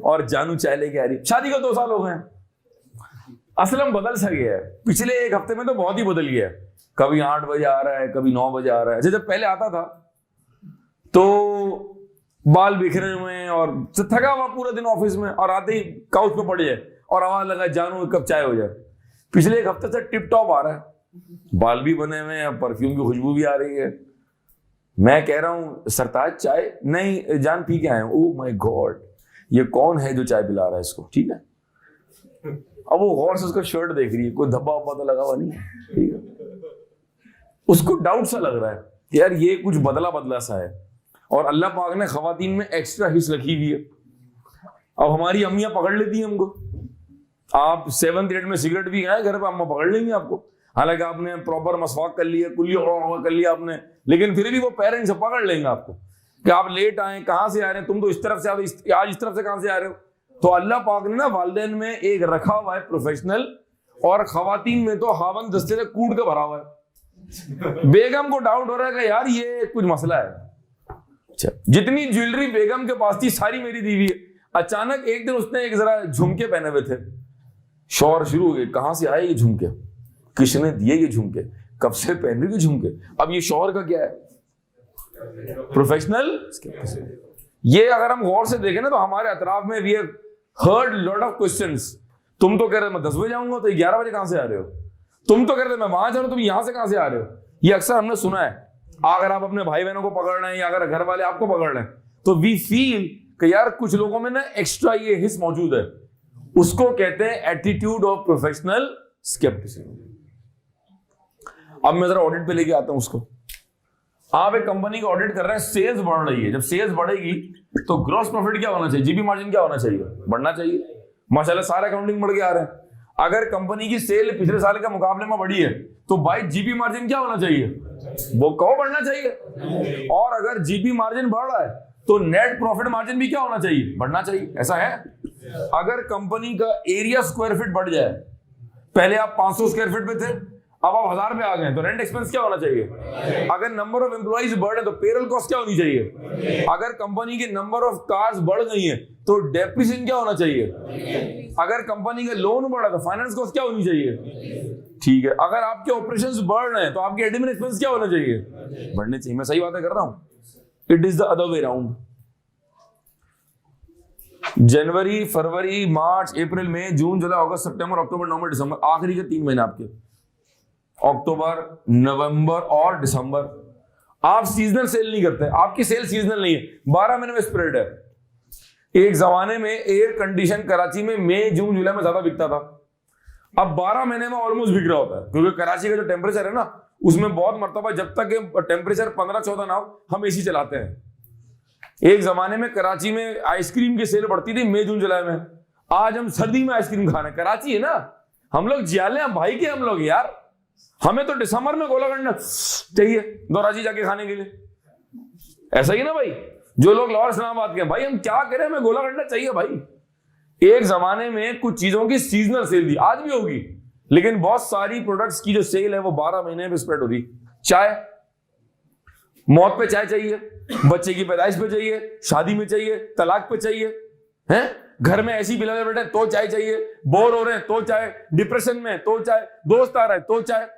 और जानू चाय लेके आ रही। शादी को 2 साल हो गए। असलम बदल सा गया है। पिछले 1 हफ्ते में तो बहुत ही बदल गया है। कभी 8 बजे आ रहा है, कभी 9 बजे आ रहा है। जब पहले आता था तो बाल बिखरे हुए हैं और थका हुआ पूरा दिन ऑफिस में, और आते ही काउच पे पड़ जाए और आवाज लगा जानू एक कप चाय हो जाए। पिछले 1 हफ्ते से टिप टॉप आ रहा है, बाल भी बने हुए हैं, परफ्यूम की खुशबू भी आ रही है। मैं कह रहा हूं सरताज चाय नहीं, जान पी के आए। ओह माय गॉड, ये कौन है जो चाय पिला रहा है इसको? ठीक है। अब वो गौर से उसका शर्ट देख रही है, कोई धब्बा वब्बा तो लगा हुआ नहीं है, ठीक है। उसको डाउट सा लग रहा है यार ये कुछ बदला बदला सा है। और अल्लाह पाक ने खवातीन में एक्स्ट्रा हिस्स रखी हुई है। अब हमारी अम्मियां पकड़ लेती हैं हमको। आप 7th ग्रेड में सिगरेट भी खाए घर पे, अम्मा पकड़ लेंगी आपको। हालांकि आपने प्रॉपर मसवाक कर लिया, कुल्ली कर लिया आपने, लेकिन फिर भी वो पेरेंट्स पकड़ लेंगे आपको कि आप लेट आए, कहां से आ रहे हैं, तुम तो इस तरफ से आज इस तरफ से कहां से आ रहे हो। तो अल्लाह पाक ने ना वालिदैन में एक रखा हुआ है प्रोफेशनल, और खवातीन में तो हावन दस्ते से कूट के भरा हुआ है। बेगम को डाउट हो रहा है कि यार ये कुछ मसला है। अच्छा, जितनी ज्वेलरी बेगम के पास थी सारी मेरी दी हुई है। अचानक एक दिन उसने एक जरा झुमके पहने हुए थे, शौर शुरू हो गए, कहां से आए ये झुमके, किसने दिए ये झुमके, कब से पहन रही है झुमके। अब ये शौहर का क्या है? प्रोफेशनल। ये अगर हम गौर से देखें ना तो हमारे अतराफ में we have heard lot of questions. तुम तो कह रहे मैं 10 बजे जाऊंगा, तो 11 बजे कहां से आ रहे हो? तुम तो कह रहे मैं वहां जा रहा हूं, तुम यहां से कहां से आ रहे हो? ये अक्सर हमने सुना है। अगर आप अपने भाई बहनों को पकड़ रहे हैं या अगर घर वाले आपको पकड़ रहे हैं, तो वी फील कि यार कुछ लोगों में ना एक्स्ट्रा ये हिस्स मौजूद है। उसको कहते हैं एटीट्यूड ऑफ प्रोफेशनल स्केप्टिसिज्म। अब मैं जरा ऑडिट पे लेके आता हूं उसको। आप एक कंपनी का ऑडिट कर रहे हैं, सेल्स बढ़ रही है। जब सेल्स बढ़ेगी तो ग्रॉस प्रॉफिट क्या होना चाहिए, जीबी मार्जिन क्या होना चाहिए? बढ़ना चाहिए। माशाल्लाह सारे अकाउंटिंग बढ़ के आ रहे हैं। अगर कंपनी की सेल पिछले साल के मुकाबले में बढ़ी है तो भाई जीबी मार्जिन क्या होना चाहिए? वो कहो बढ़ना चाहिए। और अगर जीबी मार्जिन बढ़ रहा है तो नेट प्रॉफिट मार्जिन भी क्या होना चाहिए? बढ़ना चाहिए। ऐसा है। अगर कंपनी का एरिया स्क्वायर फीट बढ़ जाए, पहले आप 500 स्क्वायर फीट पे थे, अब आप 1000 पे आ गए, तो रेंट एक्सपेंस क्या होना चाहिए? अगर नंबर ऑफ एम्प्लॉइज बढ़े तो पेरोल कॉस्ट क्या होनी चाहिए? अगर कंपनी के नंबर ऑफ कार्स बढ़ गई है तो डेप्रिसिएशन क्या होना चाहिए? अगर कंपनी का लोन बढ़ा तो फाइनेंस कॉस्ट क्या होनी चाहिए? ठीक है। अगर आपके ऑपरेशंस बढ़ रहे हैं तो आपके एडमिन एक्सपेंस क्या होना चाहिए? बढ़ने चाहिए। मैं सही बातें कर रहा हूं? It is the other way round. जनवरी, फरवरी, मार्च, अप्रैल, मई, जून, जुलाई, अगस्त, सितंबर, अक्टूबर, नवंबर, दिसंबर, आखिरी के 3 महीने आपके, अक्टूबर, नवंबर और दिसंबर। आप सीजनल सेल नहीं करते, आपकी सेल सीजनल नहीं है, 12 महीने में स्प्रेड है। एक जमाने में एयर कंडीशन कराची में मई जून जुलाई में ज्यादा बिकता था, अब 12 महीने में ऑलमोस्ट बिक रहा होता है, क्योंकि कराची का जो टेम्परेचर है ना, उसमें बहुत मरतबा जब तक टेम्परेचर 15-14 ना हो हम एसी चलाते हैं। एक जमाने में कराची में आइसक्रीम की सेल बढ़ती थी मई जून जुलाई में, आज हम सर्दी में आइसक्रीम खा रहे हैं। कराची है ना, हम लोग जियाले हैं भाई के हम लोग यार, हमें तो दिसंबर में गोला गंडा चाहिए दोराजी जाके खाने के लिए, ऐसा ही ना भाई। जो लोग लाहौर इस्लामाबाद के भाई हम क्या करें, हमें गोला गंडा चाहिए भाई। एक जमाने में कुछ चीजों की सीजनल सेल थी, आज भी होगी, लेकिन बहुत सारी प्रोडक्ट्स की जो सेल है वो 12 महीने में स्प्रेड होगी। चाय, मौत पे चाय चाहिए, बच्चे की पैदाइश पे चाहिए, शादी में चाहिए, तलाक पे चाहिए, हैं घर में ऐसी पिला बैठे तो चाय चाहिए, बोर हो रहे हैं तो चाय, डिप्रेशन में तो चाय, दोस्त आ रहा है तो चाय,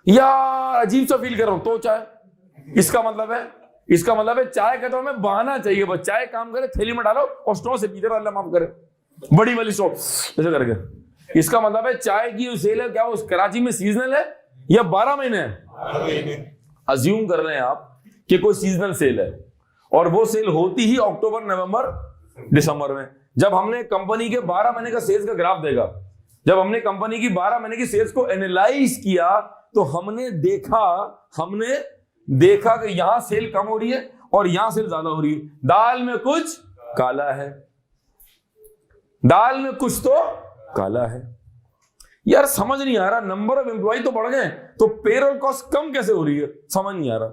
यार अजीब सा फील कर रहा हूं तो चाय। इसका मतलब है चाय का तो हमें बहाना चाहिए, बस चाय काम करे, थैली में डालो और स्टोव से पीते रहो, अल्लाह माफ करे, बड़ी वाली स्टोव ऐसे करके। इसका मतलब है चाय की जो सेल है क्या उस कराची में सीजनल है या 12 महीने है? अज्यूम कर रहे हैं आप कि कोई सीजनल सेल है, और वो सेल होती ही अक्टूबर नवंबर दिसंबर में। जब हमने कंपनी के 12 महीने का सेल्स का ग्राफ देखा, जब हमने कंपनी की 12 महीने की सेल्स को एनालाइज किया, तो हमने देखा कि यहां सेल कम हो रही है और यहां सेल ज्यादा हो रही है। दाल में कुछ काला है, दाल में कुछ तो काला है। यार समझ नहीं आ रहा, नंबर ऑफ एम्प्लॉय तो बढ़ गए तो पेरोल कॉस्ट कम कैसे हो रही है, समझ नहीं आ रहा।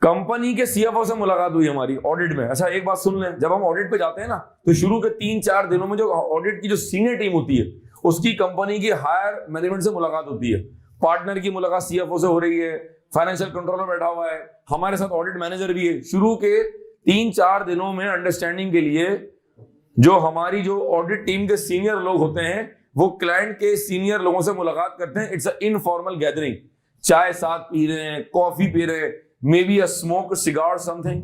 कंपनी के सीएफओ से मुलाकात हुई हमारी ऑडिट में। अच्छा एक बात सुन लें, जब हम ऑडिट पे जाते हैं ना, तो शुरू के 3-4 दिनों में जो ऑडिट की जो सीनियर टीम होती है उसकी कंपनी की हायर मैनेजमेंट से मुलाकात होती है। पार्टनर की मुलाकात सीएफओ से हो रही है, फाइनेंशियल कंट्रोलर बैठा हुआ है, हमारे साथ ऑडिट मैनेजर भी है। शुरू के 3-4 दिनों में अंडरस्टैंडिंग के लिए जो हमारी जो ऑडिट टीम के सीनियर लोग होते हैं वो क्लाइंट के सीनियर लोगों से मुलाकात करते हैं। इट्स अ इनफॉर्मल गैदरिंग, चाय साथ पी रहे हैं, कॉफी पी रहे हैं, may be a smoke cigar something.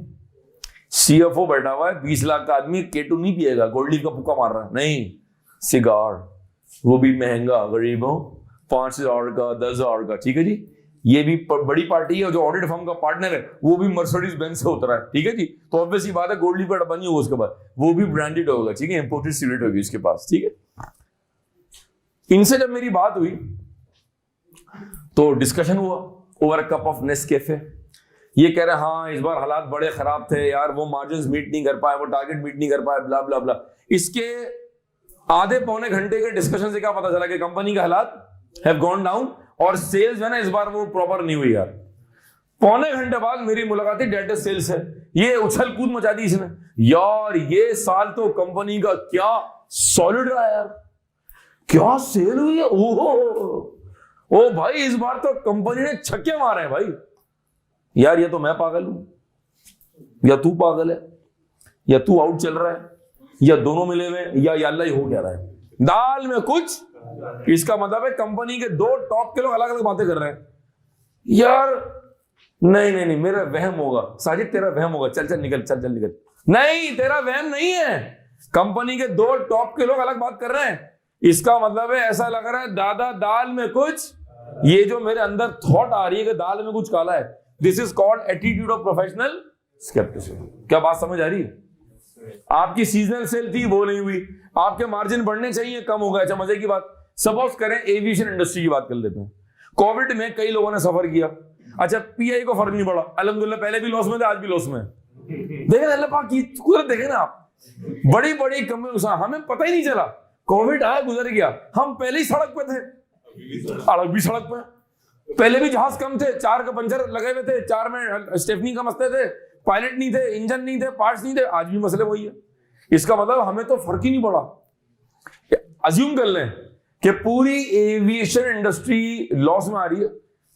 CFO बैठा हुआ है, 20 लाख का आदमी, केटू नहीं पिएगा, गोल्ड लीफ का पुक्का मार रहा है, नहीं, सिगार, वो भी महंगा, गरीबों 5,000 का, 10,000 का, ठीक है जी। ये भी बड़ी पार्टी है, जो ऑडिट फर्म का पार्टनर है वो भी मर्सिडीज बेंज से उतरा है, ठीक है जी। तो ऑब्वियस ही बात है गोल्ड लीफ का डब्बा नहीं होगा उसके बाद, वो भी ब्रांडेड होगा, ठीक है, इंपोर्टेड सिगरेट होगी उसके पास, ठीक है। इनसे जब मेरी बात हुई तो डिस्कशन हुआ ओवर कप ऑफ नेस्कैफे। ये कह रहे हाँ इस बार हालात बड़े खराब थे यार, वो मार्जिन्स मीट नहीं कर पाए, वो टारगेट मीट नहीं कर पाए, ब्ला ब्ला ब्ला। इसके आधे पौने घंटे के डिस्कशन से क्या पता चला कि कंपनी के हालात हैव गॉन डाउन और सेल्स जो है ना इस बार वो प्रॉपर नहीं हुई यार। पौने घंटे बाद मेरी मुलाकात डेटा सेल्स है, ये उछल कूद मचा दी इसने, यार ये साल तो कंपनी का क्या सॉलिड रहा यार, क्या सेल हुई है, ओ भाई इस बार तो कंपनी ने छक्के मारे हैं भाई। यार ये तो मैं पागल हूं या तू पागल है, या तू आउट चल रहा है, या दोनों मिले हुए, या अल्लाह ही हो क्या रहा है। दाल में कुछ, इसका मतलब है कंपनी के 2 टॉप के लोग अलग अलग बातें कर रहे हैं। यार नहीं मेरा वहम होगा, साजिद तेरा वहम होगा, चल निकल, चल निकल। नहीं तेरा वहम नहीं है, कंपनी के 2 टॉप के लोग अलग बात कर रहे हैं। इसका मतलब है ऐसा लग रहा है दादा दाल में कुछ, ये जो मेरे अंदर थॉट आ रही है कि दाल में कुछ काला है, this is called attitude of professional scepticism. क्या बात समझ आ रही है? आपकी सीजनल सेल थी वो नहीं हुई, आपके मार्जिन बढ़ने चाहिए, कम हो गए। अच्छा मजे की बात, सपोज करें एविएशन इंडस्ट्री की बात कर लेते हैं। कोविड में कई लोगों ने सफर किया, अच्छा पीआई को फर्क नहीं पड़ा, अल्हम्दुलिल्लाह पहले भी लॉस में थे, आज भी लॉस में। देखें अल्लाह पाक की कुदरत, देखें ना आप, बड़ी बड़ी कंपनी, हमें पता ही नहीं चला, कोविड आया गुजर गया, हम पहले ही सड़क पे थे, अड़क भी सड़क पे, पहले भी जहाज कम थे, 4 का पंचर लगे हुए थे, 4 में स्टेफनी का मसले थे, पायलट नहीं थे, इंजन नहीं थे, पार्ट्स नहीं थे, आज भी मसले वही है। इसका मतलब हमें तो फर्क ही नहीं पड़ा। अज्यूम कर लें कि पूरी एविएशन इंडस्ट्री लॉस में आ रही है,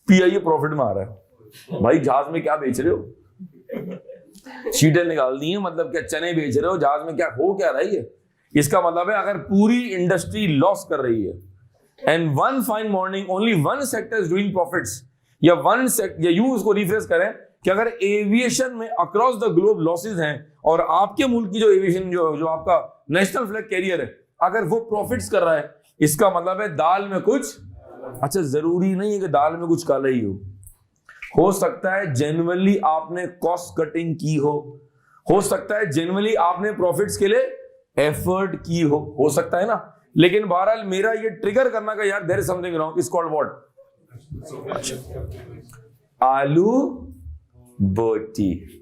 पीआईए प्रॉफिट में आ रहा है। भाई जहाज में क्या बेच रहे हो, शीटें निकाल दी हैं, मतलब क्या चने बेच रहे हो, जहाज में क्या हो क्या रही है। इसका मतलब है अगर पूरी इंडस्ट्री लॉस कर रही है and one fine morning only one sector is doing profits, या यूं उसको रिफ्रेश करें कि अगर एविएशन में अक्रॉस द ग्लोब लॉसेज हैं और आपके मुल्क की जो एविएशन जो आपका नेशनल फ्लैग कैरियर है अगर वो प्रॉफिट्स कर रहा है, इसका मतलब है दाल में कुछ, अच्छा जरूरी नहीं है कि दाल में कुछ काला ही हो सकता है जेन्युइनली आपने कॉस्ट कटिंग की हो सकता है जेन्युइनली आपने प्रॉफिट्स के लिए एफर्ट की हो सकता है ना। लेकिन बहरहाल मेरा ये ट्रिगर करना का यार there is something wrong, is called what? आलू बोटी।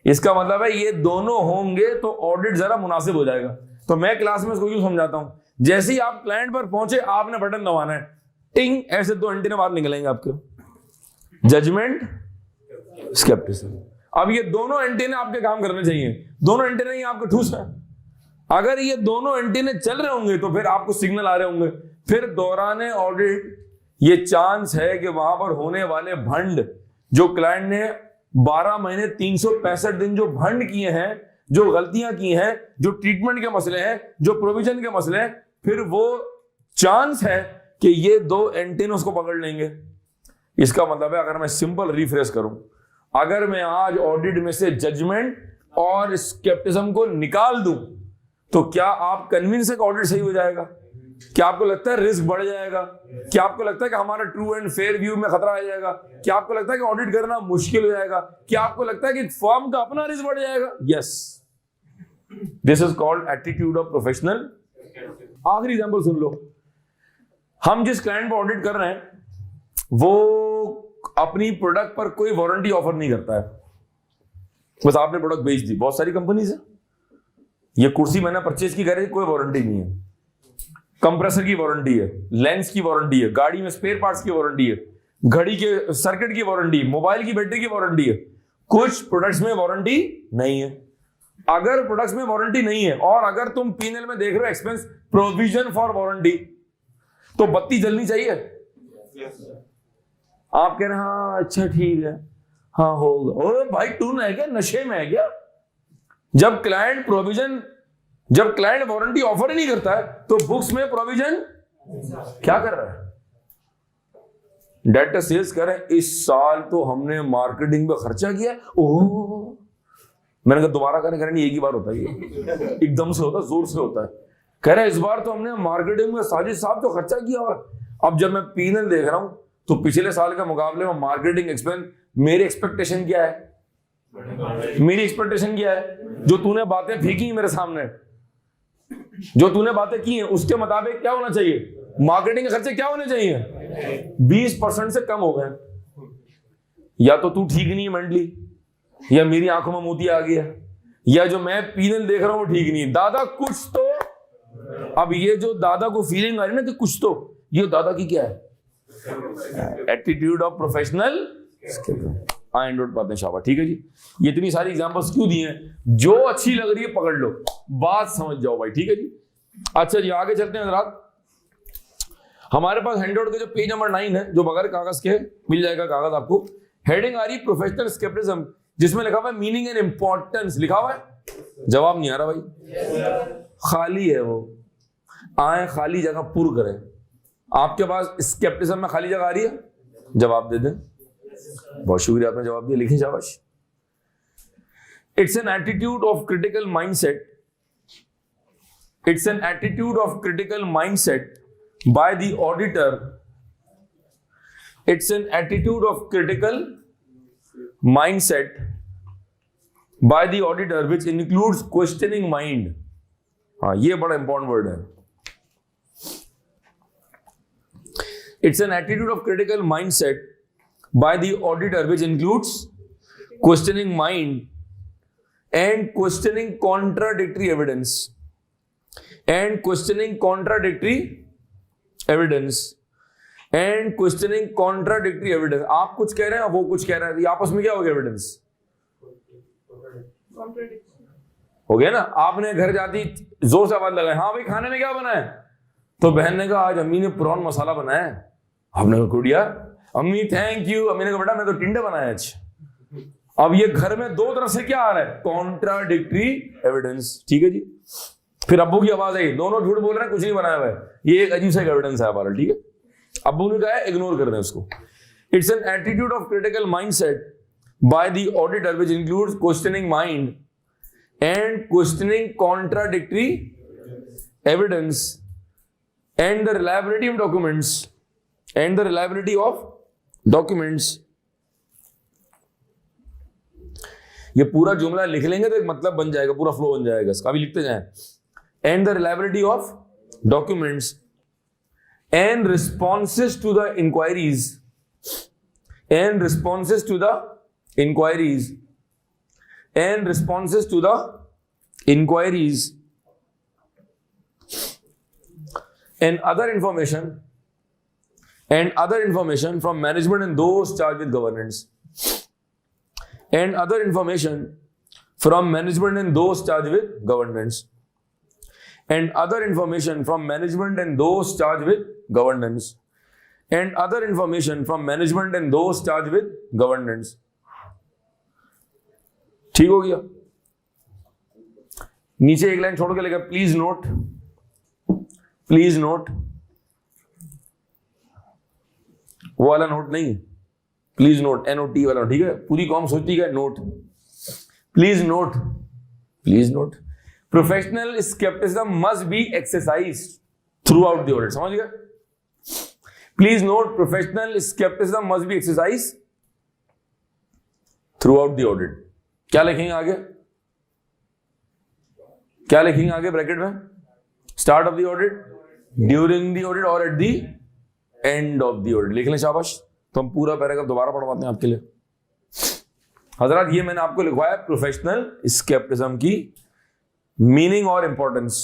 इसका मतलब है ये दोनों होंगे तो ऑडिट जरा मुनासिब हो जाएगा। तो मैं क्लास में इसको यूं समझाता हूं, जैसे ही आप क्लाइंट पर पहुंचे आपने बटन दबाना है, टिंग, ऐसे 2 एंटीना बाहर निकलेंगे आपके, जजमेंट, स्केप्टिसिज्म। अब ये दोनों एंटीने आपके काम करने चाहिए, दोनों एंटीने ही आपके ठूस है। अगर ये दोनों एंटीने चल रहे होंगे तो फिर आपको सिग्नल आ रहे होंगे, फिर दौराने ऑडिट ये चांस है कि वहां पर होने वाले भंड जो क्लाइंट ने 12 महीने 365 दिन जो भंड किए हैं, जो गलतियां की हैं, जो ट्रीटमेंट के मसले हैं, जो प्रोविजन के मसले हैं, फिर वो चांस है कि ये 2 एंटीने उसको पकड़ लेंगे। इसका मतलब है, अगर मैं सिंपल रिफ्रेश करूं, अगर मैं आज ऑडिट में से जजमेंट और स्केप्टिज्म को निकाल दूं तो क्या आप कन्विंस है कि ऑडिट सही हो जाएगा? क्या आपको लगता है रिस्क बढ़ जाएगा? क्या आपको लगता है कि हमारा ट्रू एंड फेयर व्यू में खतरा आ जाएगा? क्या आपको लगता है कि ऑडिट करना मुश्किल हो जाएगा? क्या आपको लगता है कि फर्म का अपना रिस्क बढ़ जाएगा? Yes, this is called attitude of professional. आखिरी एग्जांपल सुन लो। हम जिस क्लाइंट पर ऑडिट कर रहे हैं वो अपनी प्रोडक्ट पर कोई वारंटी ऑफर नहीं करता है, बस आपने प्रोडक्ट बेच दी। बहुत सारी कंपनीज है, ये कुर्सी मैंने परचेज की, कह रही कोई वारंटी नहीं है। कंप्रेसर की वारंटी है, लेंस की वारंटी है, गाड़ी में स्पेयर पार्ट्स की वारंटी है, घड़ी के सर्किट की वारंटी, मोबाइल की बैटरी की वारंटी है। कुछ प्रोडक्ट्स में वारंटी नहीं है। अगर प्रोडक्ट्स में वारंटी नहीं है और अगर तुम P&L में देख रहे हो एक्सपेंस प्रोविजन फॉर वारंटी, तो बत्ती जलनी चाहिए। आप कह रहे हैं हाँ अच्छा ठीक है, हाँ होगा। ओए भाई तू है क्या, नशे में है क्या? जब क्लाइंट वारंटी ऑफर ही नहीं करता है तो बुक्स में प्रोविजन क्या कर रहा है? डायरेक्टर सेल्स कह रहे हैं इस साल तो हमने मार्केटिंग पे खर्चा किया। ओह, मैंने कहा दोबारा करें, नहीं एक ही बार होता है ये, एकदम से होता है, जोर से होता है। कह रहे इस बार तो हमने मार्केटिंग में साजिद साहब तो खर्चा किया हुआ। अब जब मैं P&L देख रहा हूं तो पिछले साल के मुकाबले में मार्केटिंग एक्सपेंस, मेरी एक्सपेक्टेशन क्या है? मेरी एक्सपेक्टेशन क्या है? जो तूने बातें फेंकी मेरे सामने, जो तूने बातें की हैं, उसके मुताबिक क्या होना चाहिए? मार्केटिंग के खर्चे क्या होने चाहिए? 20% से कम हो गए। या तो तू ठीक नहीं है मेंटली, या मेरी आंखों में मोती आ गया, या जो मैं P&L देख रहा हूं वो ठीक नहीं है। दादा कुछ तो, अब ये जो दादा को फीलिंग आ रही है ना कि कुछ तो, ये दादा की क्या है? Attitude of professional. एंड्रॉइड बातें शाबाश, ठीक है जी। ये इतनी सारी एग्जांपल्स क्यों दिए हैं? जो अच्छी लग रही है पकड़ लो, बात समझ जाओ भाई, ठीक है जी। अच्छा जी आगे चलते हैं हजरात। हमारे पास हैंडआउट का जो पेज नंबर 9 है, जो बगैर कागज के मिल जाएगा कागज आपको, हेडिंग आ रही प्रोफेशनल स्केप्टिज्म, जिसमें लिखा हुआ है मीनिंग एंड इंपॉर्टेंस। लिखा हुआ है, जवाब नहीं आ रहा भाई, खाली है वो। आए खाली जगह पूर्ण करें। आपके पास स्केप्टिज्म में खाली जगह आ रही है, जवाब दे दें। बहुत शुक्रिया, आपने जवाब दिया, लिखिए शाबाश। It's an attitude of critical mindset, it's an attitude of critical mindset bye the auditor, it's an attitude of critical mindset bye the auditor which includes questioning mind. हाँ, ये बड़ा इंपॉर्टेंट वर्ड है। It's an attitude of critical mindset by the auditor which includes questioning mind and questioning contradictory evidence and questioning contradictory evidence and questioning contradictory evidence। आप कुछ कह रहे हैं, वो कुछ कह रहे हैं, ये आपस में क्या हो गया? एविडेंस हो गया ना। आपने घर जाती जोर से आवाज लगाई, हाँ भाई खाने में क्या बना है? तो बहन ने कहा आज अम्मी ने प्रॉन मसाला बनाया है। आपने कहा गुड़िया, अम्मी थैंक यू। अम्मी ने कहा बेटा मैं तो टिंडे बनाया आज। अब ये घर में दो तरफ से क्या आ रहा है? कॉन्ट्राडिक्टरी एविडेंस, ठीक है जी। फिर अब्बू की आवाज आई, दोनों झूठ बोल रहे हैं, कुछ नहीं बनाया हुआ है। ये एक अजीब सा एविडेंस है हमारा, ठीक है। अब्बू ने कहा इग्नोर कर दें उसको। It's an attitude of critical mindset bye the auditor which includes questioning mind and questioning contradictory evidence and the reliability of documents ये पूरा जुमला लिख लेंगे तो एक मतलब बन जाएगा, पूरा फ्लो बन जाएगा इसका। अभी लिखते जाएं। And the reliability of documents and responses to the inquiries and responses to the inquiries and responses to the inquiries and other information from management and those charged with governance and other information from management and those charged with governance and other information from management and those charged with governance and other information from management and those charged with governance। ठीक हो गया। नीचे एक line छोड़ के लिखा please note, please note, वो वाला नोट नहीं, प्लीज नोट NOT वाला, ठीक है। पूरी कॉम सोचती है note, please note, please note. Professional scepticism must be exercised through out the audit. समझ गए? Please note, professional skepticism must be exercised throughout the audit। क्या लिखेंगे आगे? क्या लिखेंगे आगे ब्रैकेट में? Start of the audit, during the audit और at the end of the audit। लिख लें शाबाश। तो हम पूरा पैराग्राफ दोबारा पढ़वाते हैं आपके लिए। हजरत ये मैंने आपको लिखवाया प्रोफेशनल स्केप्टिसिज्म की मीनिंग और importance.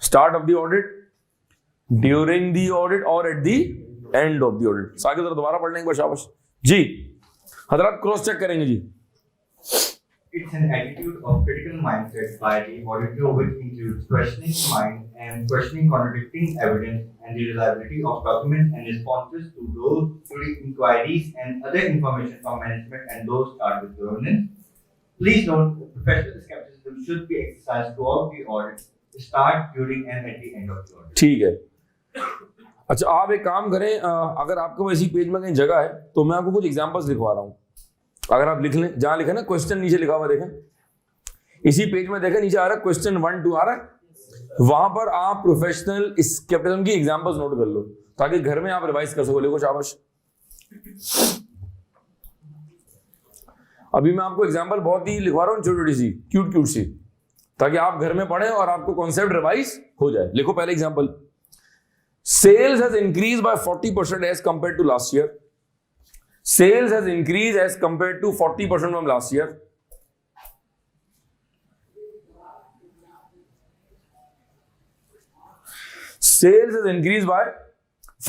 Start of the audit, during the audit or at the end of the audit। आगे जरा दोबारा पढ़ लेंगे शाबाश जी। हजरत क्रॉस चेक करेंगे जी। It's an attitude of critical mindset by the auditor which includes questioning mind and questioning contradicting evidence and the reliability of documents and responses to the inquiries and other information from management and those charged with governance। Please note, professional skepticism should be exercised throughout the audit, start, during and at the end of the audit। ठीक है। अच्छा आप एक काम करें, अगर आपके पास इसी पेज में कहीं जगह है तो मैं आपको कुछ एग्जांपल्स लिखवा रहा हूं। अगर आप लिख लें, जहां लिखा ना क्वेश्चन नीचे लिखा हुआ देखें, इसी पेज में देखें नीचे आ रहा है क्वेश्चन 1 2 आ रहा है, वहां पर आप प्रोफेशनल स्केप्टिसिज्म की एग्जांपल्स नोट कर लो ताकि घर में आप रिवाइज कर सको। लिखो शाबाश। अभी मैं आपको एग्जांपल बहुत ही लिखवा रहा हूं, छोटी छोटी सी क्यूट क्यूट सी, ताकि आप घर में पढ़ें और आपको कॉन्सेप्ट रिवाइज हो जाए। लिखो पहले example. Sales has increase by 40% as compare to last year. Sales has increase as compare to 40% from last year. Sales has increase by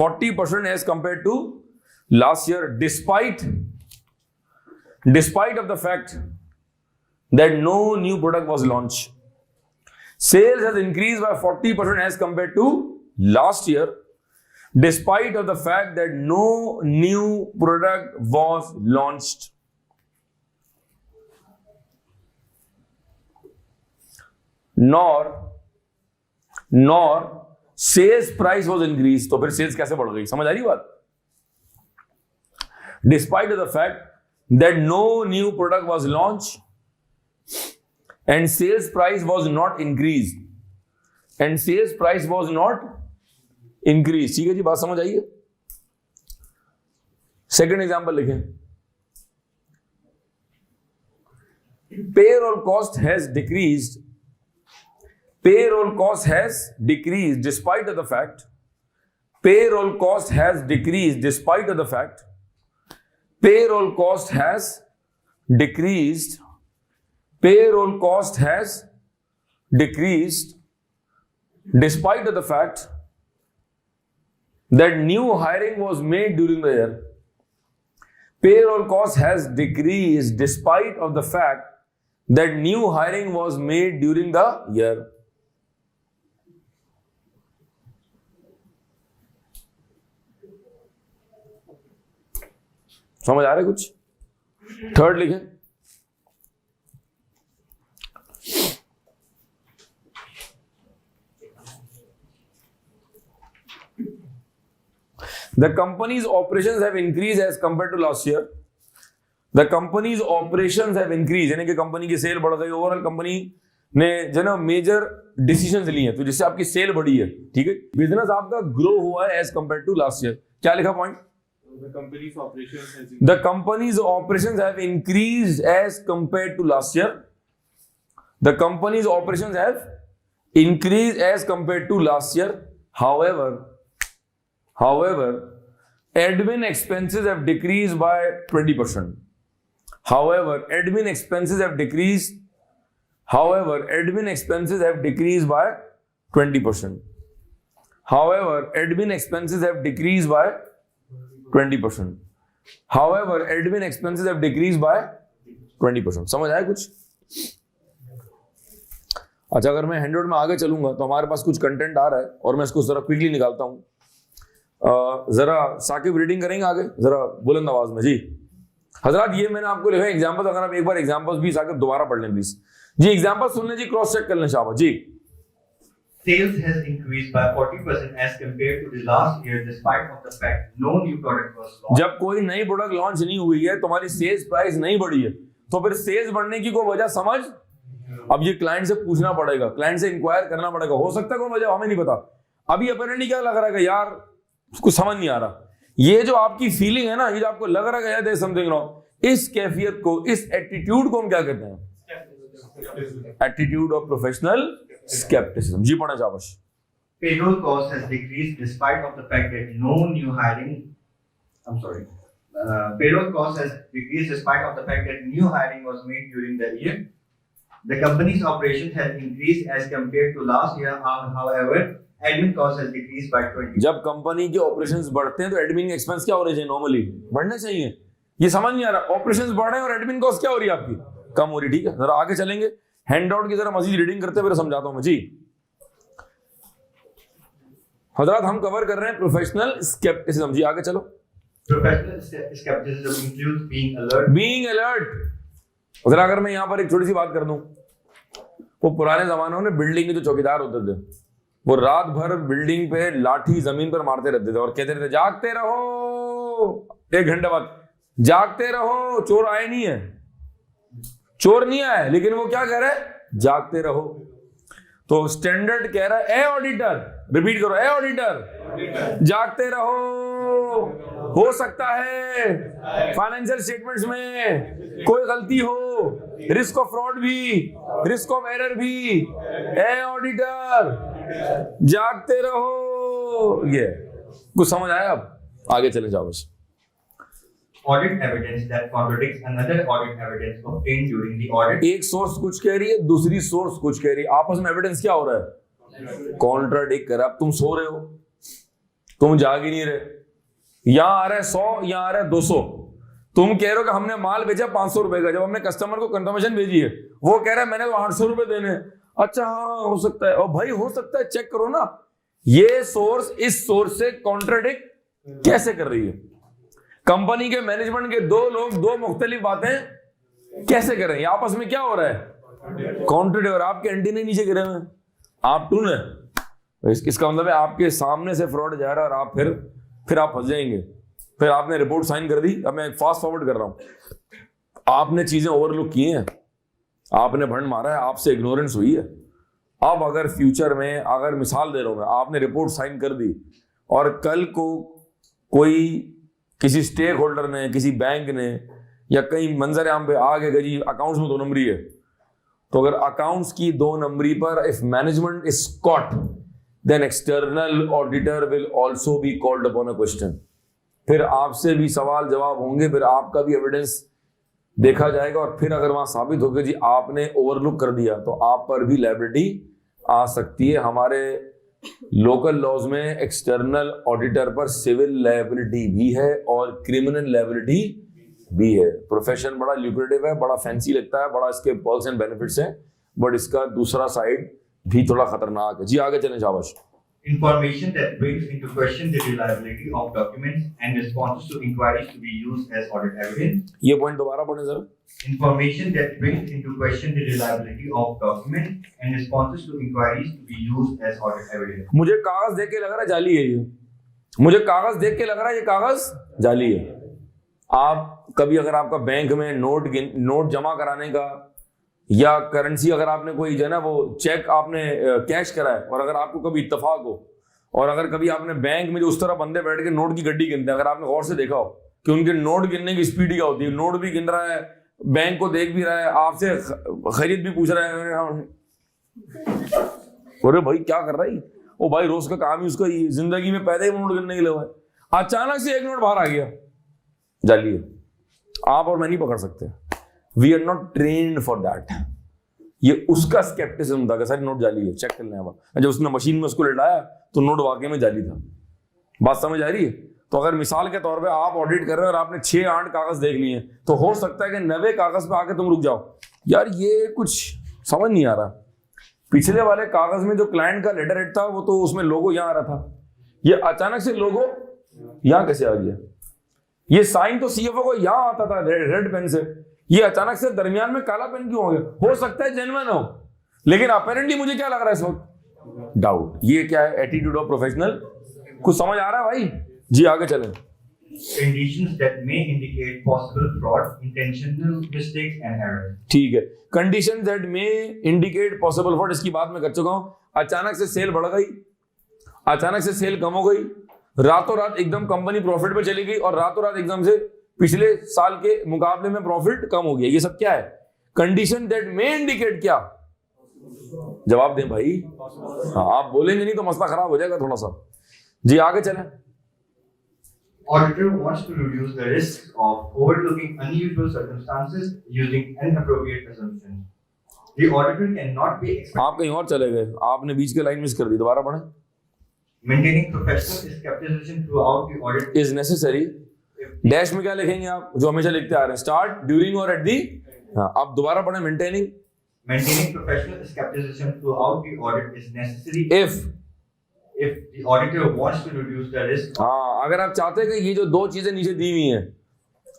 40% as compare to last year despite of the fact that no new product was launched। Sales has increased by 40% as compared to last year, despite of the fact that no new product was launched। Nor sales price was increased। तो फिर sales कैसे बढ़ गई? समझ आ रही बात? Despite of the fact that no new product was launched and sales price was not increased, and sales price was not increased। ठीक है जी, बात समझ आइए। सेकंड एग्जांपल लिखें। payroll cost has decreased। payroll cost has decreased despite of the fact। payroll cost has decreased despite of the fact। payroll cost has decreased। payroll cost has decreased despite of the fact that new hiring was made during the year। payroll cost has decreased despite of the fact that new hiring was made during the year। समझ आ रहा है कुछ? Third लिखें। The company's operations have increased as compared to last year। The company's operations have increased, यानी कि company की cell बढ़ गई, ओवरऑल कंपनी ने जो ना मेजर डिसीजंस लिए हैं, तो जिससे आपकी सेल बढ़ी है, ठीक है, बिजनेस आपका ग्रो हुआ है as compare to last year. क्या लिखा point? The company's operations The company's operations have increased as compared to last year. The company's operations have increased as compared to last year. However, admin expenses have decreased by 20%. However, admin expenses have decreased by 20%. However, admin expenses have decreased by 20%. However, admin expenses have decreased by 20%. समझ आया कुछ? अच्छा, अगर मैं handout में आगे चलूंगा तो हमारे पास कुछ कंटेंट आ रहा है और मैं इसको जरा क्विकली निकालता हूं। जरा साकिब रीडिंग करेंगे आगे जरा बुलंद आवाज में। जी हजरात, ये मैंने आपको लिखा है एग्जांपल्स, अगर आप एक बार एग्जांपल्स भी साकिब दोबारा पढ़ लें प्लीज। जी एग्जांपल सुन लें जी, क्रॉस चेक कर लें शाबाश जी। Sales has increased by 40% as compared to the last year, despite of the fact no new product was launched. जब कोई नई प्रोडक्ट लॉन्च नहीं हुई है, तुम्हारी सेल्स प्राइस नहीं बढ़ी है, तो फिर सेल्स बढ़ने की कोई वजह समझ। अब ये क्लाइंट से पूछना पड़ेगा, क्लाइंट से इंक्वायर करना पड़ेगा, हो सकता है कोई वजह हमें नहीं पता। अभी अपरेंटली क्या लग रहा है कि यार कुछ समझ नहीं आ रहा। ये जो आपकी फीलिंग है ना, ये जो आपको लग रहा है यार देयर समथिंग रॉन्ग, इस कैफियत को, इस एटीट्यूड को हम क्या कहते हैं? Attitude of professional skepticism. जी पढ़ा शाबाश। Payroll cost has decreased despite of the fact that no new hiring. I'm sorry. Payroll cost has decreased despite of the fact that new hiring was made during the year. The company's operations has increased as compared to last year. However, admin cost has decreased by 20%. जब company के operations बढ़ते हैं तो admin expense क्या हो रहे हैं? Normally बढ़ने चाहिए। ये समझ नहीं आ रहा, ऑपरेशंस बढ़ रहे हैं और एडमिन कॉस्ट क्या हो रही है आपकी? कम हो रही। ठीक है, जरा आगे चलेंगे, हैंडआउट की जरा मजीद रीडिंग करते हुए समझाता हूं मैं जी। हजरत हम कवर कर रहे हैं प्रोफेशनल स्केप्टिसिज्म। जी आगे चलो। Professional skepticism includes being alert. Being alert. जरा अगर मैं यहां पर एक छोटी सी बात कर दूं, वो पुराने जमानों में बिल्डिंग के जो चौकीदार होते थे, वो रात भर बिल्डिंग पे लाठी जमीन पर मारते रहते थे और कहते रहते जागते रहो। 1 घंटे बाद जागते रहो, चोर आए नहीं है, चोर नहीं आया, लेकिन वो क्या कह रहा है? जागते रहो। तो स्टैंडर्ड कह रहा है ए ऑडिटर, रिपीट करो, ए ऑडिटर जागते रहो। हो सकता है फाइनेंशियल स्टेटमेंट्स में कोई गलती हो, रिस्क ऑफ फ्रॉड भी, रिस्क ऑफ एरर भी। ए ऑडिटर जागते रहो। ये कुछ समझ आया? अब आगे चले जाओ बस। Audit evidence that contradicts another audit evidence obtained during the audit. एक सोर्स कुछ कह रही है, दूसरी सोर्स कुछ कह रही है, आपस में एविडेंस क्या हो रहा है? कॉन्ट्राडिक्ट कर रहा है। अब तुम सो रहे हो, तुम जाग ही नहीं रहे। यहां आ रहा है 100, यहां आ रहा है 200। तुम कह रहे हो कि हमने माल बेचा 500 रुपए का, जब हमने कस्टमर को कंफर्मेशन भेजी है वो कह रहा है मैंने तो 800 रुपए देने। अच्छा हाँ हो सकता है, और भाई हो सकता है, चेक करो ना। ये सोर्स इस सोर्स से कॉन्ट्राडिक्ट कैसे कर रही है? कंपनी के मैनेजमेंट के 2 लोग 2 मुख्तलिफ बातें कैसे कर रहे हैं? आपस में क्या हो रहा है? कॉन्ट्राडिक्ट। और आपके एंटीने नीचे गिरे हुए, आप टून है, इसका मतलब है आपके सामने से फ्रॉड जा रहा है और आप फिर आप फंस जाएंगे। फिर आपने रिपोर्ट साइन कर दी। अब मैं फास्ट फॉरवर्ड कर रहा हूं, आपने चीजें ओवरलुक की हैं, आपने भंड मारा है, आपसे इग्नोरेंस हुई है। अब अगर फ्यूचर में, अगर मिसाल दे रहा हूं मैं, आपने रिपोर्ट साइन कर दी और कल को कोई किसी स्टेक होल्डर ने, किसी बैंक ने या कहीं मंजर आम पे आ गए जी अकाउंट्स में 2 नंबरी है, तो अगर अकाउंट्स की 2 नंबरी पर if management is caught, then external auditor will also be called upon a question. फिर आपसे भी सवाल जवाब होंगे, फिर आपका भी एविडेंस देखा जाएगा और फिर अगर वहां साबित हो गया जी आपने ओवरलुक कर दिया तो आप पर भी लायबिलिटी आ सकती है। हमारे लोकल लॉज में एक्सटर्नल ऑडिटर पर सिविल लायबिलिटी भी है और क्रिमिनल लायबिलिटी भी है। प्रोफेशन बड़ा ल्यूक्रेटिव है, बड़ा फैंसी लगता है, बड़ा इसके पर्क्स एंड बेनिफिट्स हैं, बट इसका दूसरा साइड भी थोड़ा खतरनाक है। जी आगे चलें शाबाश। Information that brings into question the reliability of documents and responses to inquiries to be used as audit evidence. ये पॉइंट दोबारा पढ़ें जरा। Information that brings into question the reliability of documents and responses to inquiries to be used as audit evidence. मुझे कागज देख के लग रहा है जाली है ये, मुझे कागज देख के लग रहा है ये कागज जाली है। आप कभी अगर आपका बैंक में नोट जमा कराने का या करेंसी, अगर आपने कोई जो है ना वो चेक आपने कैश करा है और अगर आपको कभी इत्तेफाक हो और अगर कभी आपने बैंक में जो उस तरह बंदे बैठ के नोट की गड्डी गिनते हैं, अगर आपने गौर से देखा हो कि उनके नोट गिनने की स्पीड क्या होती है, नोट भी गिन रहा है, बैंक को देख भी रहा है, आपसे खरीद भी पूछ रहा है, अरे भाई क्या कर रहा है, ओ भाई रोज का काम ही उसका ही, जिंदगी में पैदा ही नोट गिनने के लिए हुआ है। अचानक से एक नोट बाहर आ गया, जाली है, आप और मैं नहीं पकड़ सकते। We are not trained for that. ये उसका स्केप्टिसिज्म था कि सारी नोट जाली है, चेक कर लें। जब उसने मशीन में उसको लटाया तो नोट वाकई में जाली था। बात समझ आ रही है? तो अगर मिसाल के तौर पे आप ऑडिट कर रहे हो और आपने 6-8 कागज देख लिए तो हो सकता है कि 90 कागज पे आके तुम रुक जाओ, यार ये कुछ समझ नहीं आ रहा। पिछले वाले कागज में जो क्लाइंट का लेटर हेड था वो तो उसमें लोगो यहाँ आ रहा था, ये अचानक से लोगो यहाँ कैसे आ गया? ये साइन तो सीएफओ को यहाँ आता था रेड पेन से, ये अचानक से दरमियान में काला पेन क्यों हो गया? हो सकता है जेन्युइन हो, लेकिन अपेरेंटली मुझे क्या लग रहा है इस वक्त? डाउट। ये क्या है? Attitude of professional. कुछ समझ आ रहा है भाई? जी आगे चलें। Conditions that may indicate possible fraud, intentional mistakes and errors. ठीक है, condition that may indicate possible fraud, इसकी बात मैं कर चुका हूं। अचानक से सेल बढ़ गई, अचानक से सेल कम हो गई, रातों रात एकदम कंपनी प्रॉफिट पे चली गई और रातों रात एकदम से पिछले साल के मुकाबले में प्रॉफिट कम हो गया, ये सब क्या है? कंडीशन दैट मे इंडिकेट क्या? जवाब दें भाई। हाँ, आप बोलेंगे नहीं तो मसला खराब हो जाएगा थोड़ा सा। जी आगे चलें। Auditor wants to reduce the risk of overlooking unusual circumstances using inappropriate assumptions. The auditor cannot be expected. आप कहीं और चले गए, आपने बीच के लाइन मिस कर दी, दोबारा पढ़ें। Maintaining professional skepticism throughout the audit is necessary. Dash में क्या लिखेंगे आप, जो हमेशा लिखते आ रहे हैं, स्टार्ट, ड्यूरिंग और एट दी। हाँ, आप दोबारा पढ़ें। Maintaining professional skepticism throughout the audit is necessary if the auditor wants to reduce the risk. हाँ, अगर आप चाहते हैं कि ये जो दो चीजें नीचे दी हुई हैं,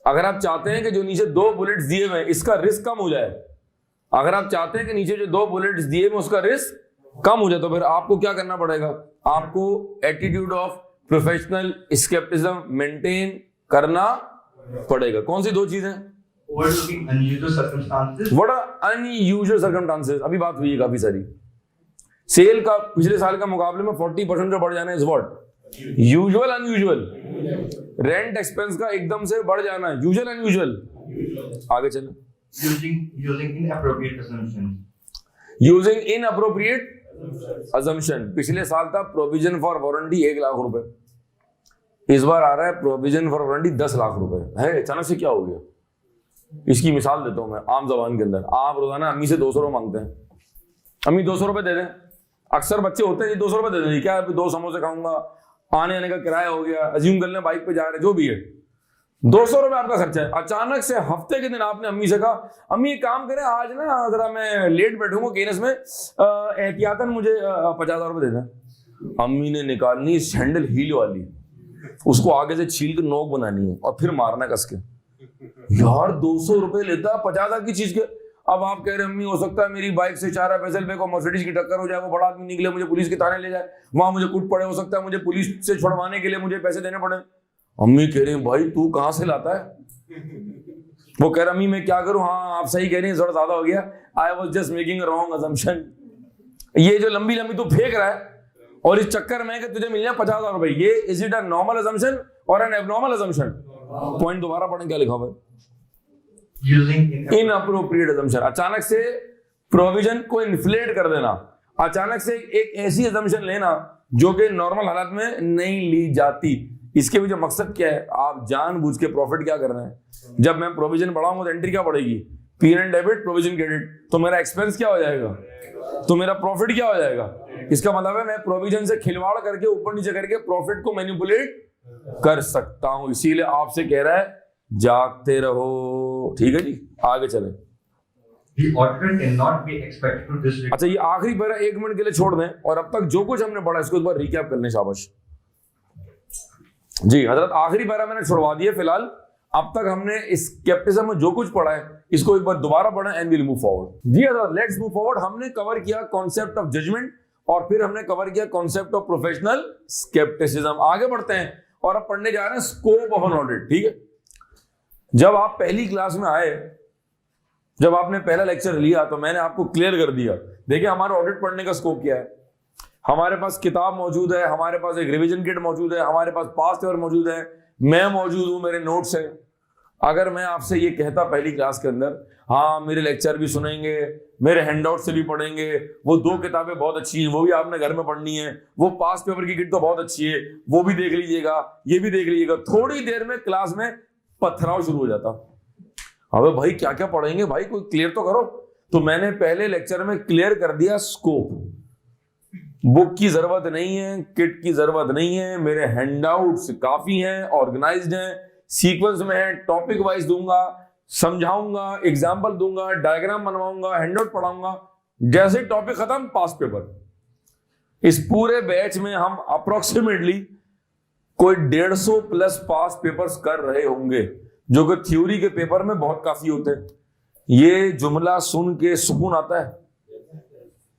अगर आप चाहते हैं कि जो नीचे 2 बुलेट्स दिए हुए हैं इसका रिस्क कम हो जाए, अगर आप चाहते हैं कि नीचे जो 2 बुलेट्स दिए हुए उसका रिस्क कम हो जाए, तो फिर आपको क्या करना पड़ेगा? आपको attitude of professional scepticism maintain करना पड़ेगा। कौन सी 2 चीजें? Overlooking unusual circumstances. What are unusual circumstances? अभी बात हुई है काफी सारी। सेल का पिछले साल का मुकाबले में 40% जो बढ़ जाना is what? Usual unusual. Rent expense का एकदम से बढ़ जाना, यूजुअल अनयूजुअल। आगे चलें। Using inappropriate assumptions. Using inappropriate assumption. पिछले साल था प्रोविजन फॉर वारंटी 1 लाख रुपए, इस बार आ रहा है प्रोविजन फॉर वारंटी 10 लाख रुपए है। अचानक से क्या हो गया? इसकी मिसाल देता हूं मैं आम जबान के अंदर। आप रोजाना अम्मी से 200 रुपए मांगते हैं, अम्मी 200 रुपए दे दें। अक्सर बच्चे होते हैं 200 रुपए दे दें, क्या 2 समोसे खाऊंगा, आने आने का किराया हो गया, अज्यूम कर लें बाइक पे जा रहे हैं, जो भी है 200 रुपए आपका खर्चा है। अचानक से हफ्ते के दिन आपने अम्मी से कहा, अम्मी एक काम करें आज ना जरा मैं लेट बैठूंगा केनस में, एहतियातन मुझे 50 रुपए दे दें। अम्मी ने निकालनी सैंडल हील वाली, उसको आगे से छील के नोक बनानी है और फिर मारना कस के। यार 200 रुपए लेता 50,000 की चीज के। अब आप कह रहे हैं अम्मी हो सकता है मेरी बाइक से 4 पैसल पे को मर्सिडीज की टक्कर हो जाए, वो बड़ा आदमी निकले, मुझे पुलिस के थाने ले जाए, वहां मुझे कूट पड़े, हो सकता है मुझे पुलिस से छुड़वाने के लिए मुझे पैसे देने पड़े। अम्मी कह रही हैं भाई तू कहां से लाता है? वो कह रहा अम्मी मैं क्या करूं, हाँ आप सही कह रही हैं, थोड़ा ज्यादा हो गया, I was just making a wrong assumption. ये जो लंबी लंबी तू फेंक रहा है और इस चक्कर में कि तुझे मिल जाए 50,000 रुपए, ये is it a normal assumption और एन एबनॉर्मल असम्पशन? पॉइंट दोबारा पढ़ें क्या लिखा हुआ है। इनअप्रोप्रिएट असम्पशन, अचानक से प्रोविजन को इन्फ्लेट कर देना, अचानक से एक ऐसी असम्पशन लेना जो कि नॉर्मल हालत में नहीं ली जाती। इसके पीछे मकसद क्या है? आप जानबूझ के प्रॉफिट क्या कर रहे हैं? जब मैं प्रोविजन बढ़ाऊंगा तो एंट्री क्या बढ़ेगी? P and debit, provision credit, तो मेरा एक्सपेंस क्या हो जाएगा, तो मेरा प्रॉफिट क्या हो जाएगा। इसका मतलब है मैं प्रोविजन से खिलवाड़ करके ऊपर नीचे करके प्रॉफिट को मैनिपुलेट कर सकता हूं। इसीलिए आपसे कह रहा है जागते रहो। ठीक है जी, आगे चलें। The auditor cannot be expected to disregard. अच्छा, ये आखिरी पैरा 1 मिनट के लिए छोड़ दें और अब तक जो कुछ हमने पढ़ा इसको एक बार रिकैप कर लें। शाबाश जी हजरत, आखिरी पैरा मैंने छुड़वा दिया फिलहाल। अब तक हमने स्केप्टिज्म में जो कुछ पढ़ा है इसको एक बार दोबारा पढ़ें and will move forward. Ji Hazrat, let's move forward. हमने कवर किया कॉन्सेप्ट ऑफ जजमेंट और फिर हमने कवर किया कॉन्सेप्ट ऑफ प्रोफेशनल स्केप्टिसिज्म। आगे बढ़ते हैं और अब पढ़ने जा रहे हैं स्कोप ऑफ एन ऑडिट। ठीक है, जब आप पहली क्लास में आए जब आपने पहला लेक्चर लिया तो मैंने आपको क्लियर कर दिया, देखिए हमारा ऑडिट पढ़ने का स्कोप क्या है। हमारे पास किताब मौजूद है, हमारे पास एक रिवीजन किट मौजूद है, हमारे पास पास्ट पेपर मौजूद है, मैं मौजूद हूं, मेरे नोट्स हैं। अगर मैं आपसे ये कहता पहली क्लास के अंदर, हाँ मेरे लेक्चर भी सुनेंगे, मेरे हैंडआउट से भी पढ़ेंगे, वो 2 किताबें बहुत अच्छी हैं, वो भी आपने घर में पढ़नी है, वो पास्ट पेपर की किट तो बहुत अच्छी है, वो भी देख लीजिएगा, ये भी देख लीजिएगा, थोड़ी देर में क्लास में पथराव शुरू हो जाता। अबे भाई क्या क्या पढ़ेंगे भाई, कोई क्लियर तो करो। तो मैंने पहले लेक्चर में क्लियर कर दिया स्कोप। बुक की जरूरत नहीं है, किट की जरूरत नहीं है, मेरे हैंडआउट्स काफी हैं, ऑर्गेनाइज्ड हैं, सीक्वेंस में है, टॉपिक वाइज दूंगा, समझाऊंगा, एग्जाम्पल दूंगा, डायग्राम बनवाऊंगा, हैंडआउट पढ़ाऊंगा, जैसे टॉपिक खत्म पास पेपर। इस पूरे बैच में हम अप्रोक्सीमेटली कोई 150 प्लस पास पेपर्स कर रहे होंगे, जो कि थ्योरी के पेपर में बहुत काफी होते हैं। ये जुमला सुन के सुकून आता है।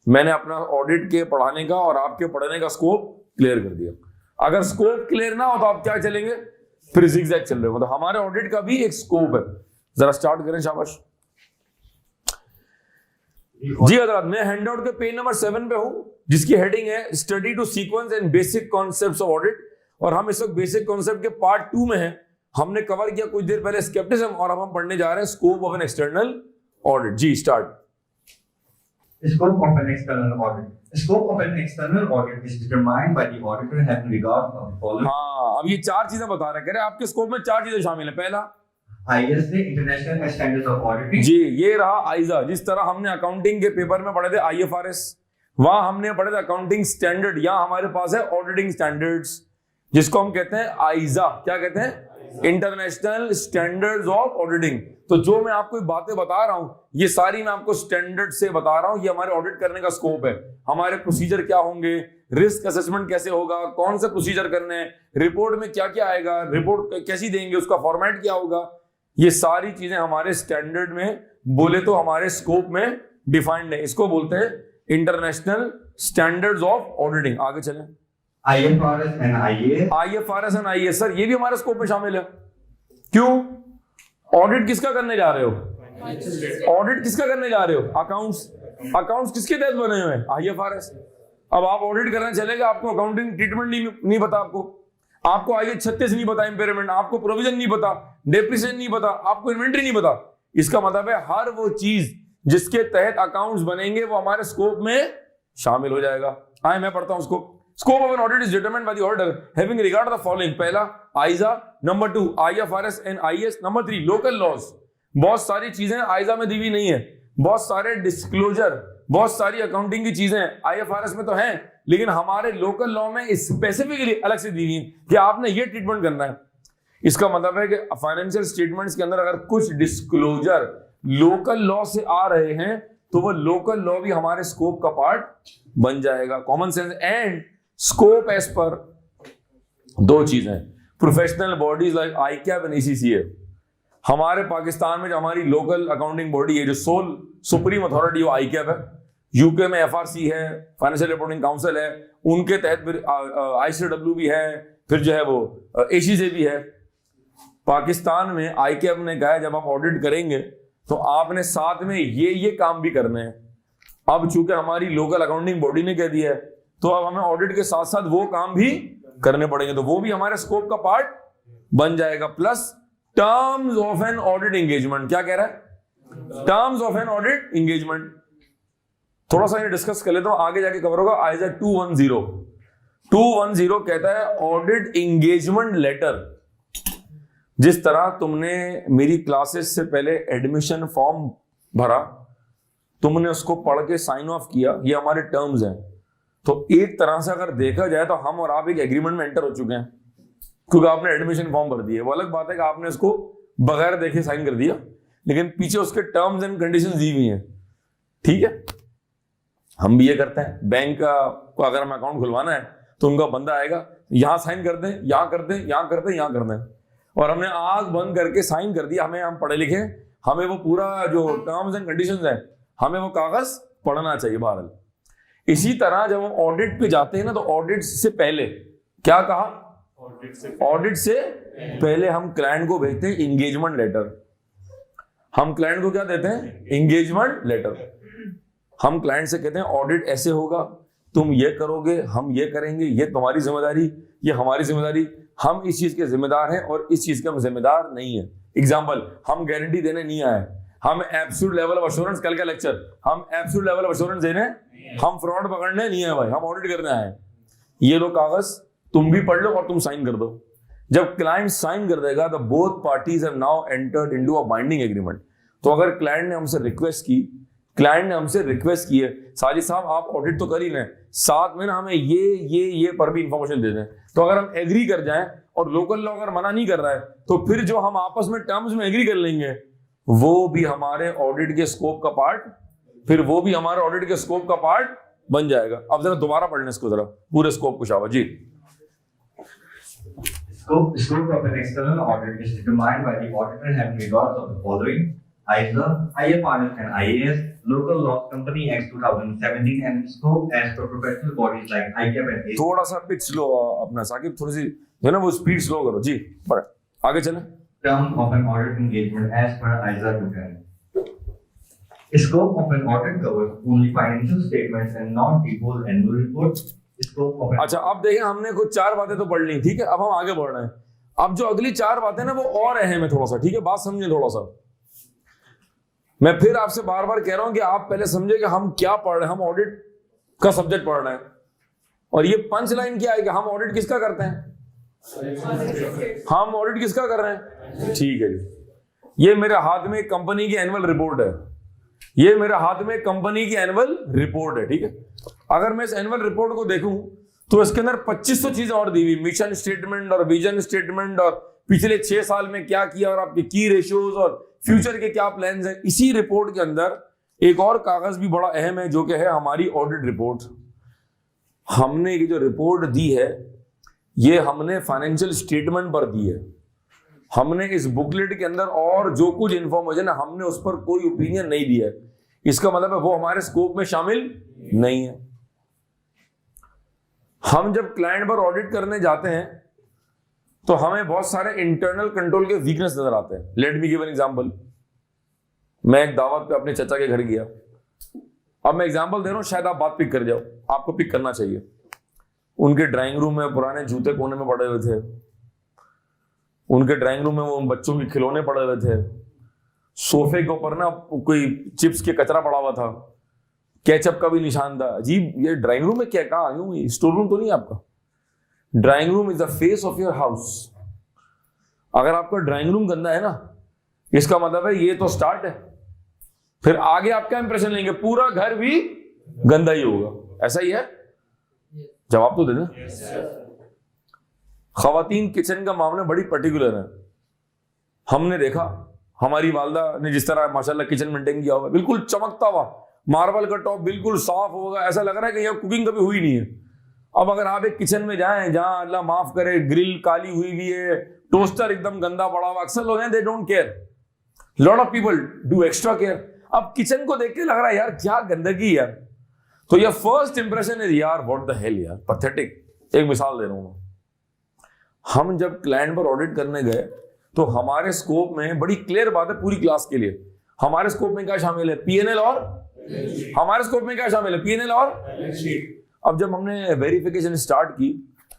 मैंने अपना ऑडिट के पढ़ाने का और आपके पढ़ने का स्कोप क्लियर कर दिया। अगर स्कोप क्लियर ना हो तो आप क्या चलेंगे, फिर zigzag चल रहे हो। तो हमारे ऑडिट का भी एक स्कोप है। जरा स्टार्ट करें, शाबाश जी हजरात। मैं हैंडआउट के पेज नंबर 7 पे हूं, जिसकी हेडिंग है study to sequence and basic concepts of audit. और हम इस वक्त बेसिक कॉन्सेप्ट के पार्ट 2 में हैं। हमने कवर किया कुछ देर पहले स्केप्टिज्म, और अब हम पढ़ने जा रहे हैं scope of an external audit. जी start. Scope of an external audit. The scope of an external audit is determined by the auditor having regard of the following. हाँ, अब ये 4 चीजें बता रहे, कह रहे आपके स्कोप में 4 चीजें शामिल है। पहला ISA, International Standards of Auditing. जी, ये रहा आइजा। जिस तरह हमने अकाउंटिंग के पेपर में पढ़े थे IFRS, वहां हमने पढ़े थे अकाउंटिंग स्टैंडर्ड। यहां हमारे पास है ऑडिटिंग स्टैंडर्ड्स, जिसको हम कहते हैं आइजा। क्या कहते हैं? International standards of auditing. तो जो मैं आपको बातें बता रहा हूं, ये सारी मैं आपको स्टैंडर्ड से बता रहा हूं। ये हमारे ऑडिट करने का स्कोप है। हमारे प्रोसीजर क्या होंगे, रिस्क असेसमेंट कैसे होगा, कौन से प्रोसीजर करने हैं, रिपोर्ट में क्या क्या आएगा, रिपोर्ट कैसी देंगे, उसका फॉर्मेट क्या होगा, ये सारी चीजें हमारे स्टैंडर्ड में बोले तो हमारे स्कोप में डिफाइंड है। इसको बोलते हैं इंटरनेशनल स्टैंडर्ड्स ऑफ ऑडिटिंग। आगे चलें। IFRS and IAS. IFRS and IAS, sir ये भी हमारे स्कोप में शामिल है। क्यों? ऑडिट किसका करने जा रहे हो? ऑडिट किसका करने जा रहे हो? अकाउंट्स। अकाउंट्स किसके तहत बने हुए हैं? IFRS। अब आप ऑडिट करने चलेगा, आपको अकाउंटिंग ट्रीटमेंट नहीं पता, आपको IAS 36 नहीं पता, इंपेयरमेंट, आपको प्रोविजन नहीं पता, डेप्रिसिएशन नहीं पता, आपको इन्वेंट्री नहीं पता। इसका मतलब है हर वो चीज जिसके तहत अकाउंट्स बनेंगे वो हमारे स्कोप में शामिल हो जाएगा। आए मैं पढ़ता हूं उसको। Scope of an audit is determined by the auditor having regard to the following. पहला ISA, number 2 IFRS and IAS, number 3 local laws. बहुत सारी चीजें आइजा में दी हुई नहीं है, बहुत सारे डिस्क्लोजर, बहुत सारी अकाउंटिंग की चीजें IFRS में तो हैं, लेकिन हमारे लोकल लॉ में स्पेसिफिकली अलग से दी हुई है कि आपने ये ट्रीटमेंट करना है। इसका मतलब है कि फाइनेंशियल स्टेटमेंट्स के अंदर अगर कुछ डिस्क्लोजर लोकल लॉ से आ रहे हैं तो वो लोकल लॉ भी हमारे स्कोप का पार्ट बन जाएगा। Common sense and scope as per 2 चीजें, professional bodies like ICAP and ECCA। हमारे पाकिस्तान में जो हमारी लोकल अकाउंटिंग बॉडी है, जो सोल सुप्रीम अथॉरिटी वो ICAP है। यूके में FRC है, फाइनेंशियल रिपोर्टिंग काउंसिल है, उनके तहत फिर ICW भी है, फिर जो है वो ACCA भी है। पाकिस्तान में ICAP ने कहा है जब आप ऑडिट करेंगे तो आपने साथ में ये काम भी करने हैं। अब चूंकि हमारी लोकल अकाउंटिंग बॉडी ने कह दिया है तो अब हमें ऑडिट के साथ साथ वो काम भी करने पड़ेंगे, तो वो भी हमारे स्कोप का पार्ट बन जाएगा। Plus terms of an audit engagement. क्या कह रहा है? Terms of an audit engagement. थोड़ा सा डिस्कस कर लेता हूं, आगे जाके कवर होगा। आइजा 210 कहता है ऑडिट एंगेजमेंट लेटर। जिस तरह तुमने मेरी क्लासेस से पहले एडमिशन फॉर्म भरा, तुमने उसको पढ़ के साइन ऑफ किया, ये हमारे टर्म्स हैं। तो एक तरह से अगर देखा जाए तो हम और आप एक एग्रीमेंट में एंटर हो चुके हैं, क्योंकि आपने एडमिशन फॉर्म भर दिया। वो अलग बात है कि आपने इसको बगैर देखे साइन कर दिया, लेकिन पीछे उसके टर्म्स एंड कंडीशंस दी हुई हैं। ठीक है, हम भी ये करते हैं। बैंक को अगर हमें अकाउंट खुलवाना है तो उनका बंदा आएगा, यहां साइन कर दें, यहां कर दें, यहां कर दें, यहां कर दें, और हमने आंख बंद करके साइन कर दिया। हम पढ़े लिखे, हमें वो पूरा जो टर्म्स एंड कंडीशंस है, हमें वो कागज पढ़ना चाहिए। बहरहाल इसी तरह जब हम ऑडिट पे जाते हैं ना, तो ऑडिट से पहले क्या कहा? ऑडिट से पहले हम क्लाइंट को भेजते हैं एंगेजमेंट लेटर। हम क्लाइंट को क्या देते हैं? Engagement letter. हम क्लाइंट से कहते हैं ऑडिट ऐसे होगा, तुम ये करोगे, हम ये करेंगे, ये तुम्हारी जिम्मेदारी, ये हमारी जिम्मेदारी, हम इस चीज के जिम्मेदार हैं और इस चीज के हम जिम्मेदार नहीं है। एग्जाम्पल, हम गारंटी देने नहीं आए, हम एब्सोल्यूट लेवल ऑफ एश्योरेंस, कल का लेक्चर, हम एब्सोल्यूट लेवल ऑफ एश्योरेंस देने, हम फ्रॉड पकड़ने नहीं है भाई, हम ऑडिट करने आए। ये लो कागज, तुम भी पढ़ लो और तुम साइन कर दो। जब क्लाइंट साइन कर देगा तो both parties have now entered into a binding agreement. तो अगर क्लाइंट ने हमसे रिक्वेस्ट की है साजिद साहब आप ऑडिट तो कर ही लें, साथ में ना हमें ये पर भी इंफॉर्मेशन दे दें, तो अगर हम एग्री कर जाएं और लोकल लॉ अगर मना नहीं कर रहा है तो फिर जो हम आपस में टर्म्स में एग्री कर लेंगे वो भी हमारे ऑडिट के स्कोप का पार्ट बन जाएगा। अब जरा दोबारा पढ़ने इसको, जरा पूरे स्कोप को शाबाश जी। Scope of an external audit is determined by the auditor having regards of the following: either IFRS and IAS, local law, Company Act 2017, and scope as per professional bodies like ICAP and ACE. थोड़ा सा pitch slow अपना साकिब, थोड़ी सी जो ना वो speed slow करो जी, बढ़ आगे चलें। Term of an audit engagement as per ISA 210. Scope of an audit covers only financial statements and not the whole annual report. Scope of an अच्छा अब देखें, हमने कुछ 4 बातें तो पढ़ ली, ठीक है, अब हम आगे बढ़ रहे हैं। अब जो अगली 4 बातें ना वो और अहम है थोड़ा सा, ठीक है, बात समझे थोड़ा सा। मैं फिर आपसे बार बार कह रहा हूं कि आप पहले समझे कि हम क्या पढ़ रहे हैं। हम ऑडिट का सब्जेक्ट पढ़ रहे हैं और ये पंच लाइन क्या है कि हम ऑडिट किसका करते हैं? हम ऑडिट किसका कर रहे हैं? ठीक है जी, ये मेरे हाथ में कंपनी की एनुअल रिपोर्ट है, ये मेरे हाथ में कंपनी की एनुअल रिपोर्ट है, ठीक है। अगर मैं इस एनुअल रिपोर्ट को देखूं तो इसके अंदर 2500 चीजें और दी हुई, मिशन स्टेटमेंट और विजन स्टेटमेंट और पिछले 6 साल में क्या किया और आपके की रेशियोज और फ्यूचर के क्या प्लान्स हैं। इसी रिपोर्ट के अंदर एक और कागज भी बड़ा अहम है जो कि है हमारी ऑडिट रिपोर्ट। हमने ये जो रिपोर्ट दी है ये हमने फाइनेंशियल स्टेटमेंट पर दी है। हमने इस बुकलेट के अंदर और जो कुछ इंफॉर्मेशन है हमने उस पर कोई ओपिनियन नहीं दिया है। इसका मतलब है वो हमारे स्कोप में शामिल नहीं है। हम जब क्लाइंट पर ऑडिट करने जाते हैं तो हमें बहुत सारे इंटरनल कंट्रोल के वीकनेस नजर आते हैं। Let me give an example. मैं एक दावत पे अपने चाचा के घर गया। अब मैं एग्जांपल दे रहा हूं, शायद आप बात पिक कर जाओ, आपको पिक करना चाहिए। उनके ड्राइंग रूम में पुराने जूते कोने में पड़े हुए थे, उनके ड्राइंग रूम में वो बच्चों के खिलौने पड़े हुए थे, सोफे के ऊपर ना कोई चिप्स के कचरा पड़ा हुआ था, केचप का भी निशान था। अजीब, ये ड्राइंग रूम में क्या कहा यूं, ये स्टोर रूम तो नहीं आपका। Drawing room is the face of your house. अगर आपका ड्राइंग रूम गंदा है ना, इसका मतलब है ये तो स्टार्ट है, फिर आगे आप क्या इंप्रेशन लेंगे? पूरा घर भी गंदा ही होगा। ऐसा ही है? जवाब तो दे दें। खवातीन किचन का मामला बड़ी पर्टिकुलर है। हमने देखा हमारी वालदा ने जिस तरह माशाल्लाह किचन मेंटेन किया हुआ, बिल्कुल चमकता हुआ, मार्बल का टॉप बिल्कुल साफ होगा, ऐसा लग रहा है कि यह कुकिंग कभी हुई नहीं है। अब अगर आप एक किचन में जाएं जहां अल्लाह माफ करे ग्रिल काली हुई भी है, टोस्टर एकदम गंदा पड़ा हुआ, अक्सर लोग हैं they don't care, lot of people do extra care. अब किचन को देख के लग रहा है यार क्या गंदगी यार, तो ये फर्स्ट इंप्रेशन है यार व्हाट द हेल यार, पैथेटिक। एक मिसाल दे रहा हूं, हम जब क्लाइंट पर ऑडिट करने गए तो हमारे स्कोप में बड़ी क्लियर बात है पूरी क्लास के लिए, हमारे स्कोप में क्या शामिल है? पीएनएल और हमारे स्कोप में क्या शामिल है? पीएनएल और। अब जब हमने वेरिफिकेशन स्टार्ट की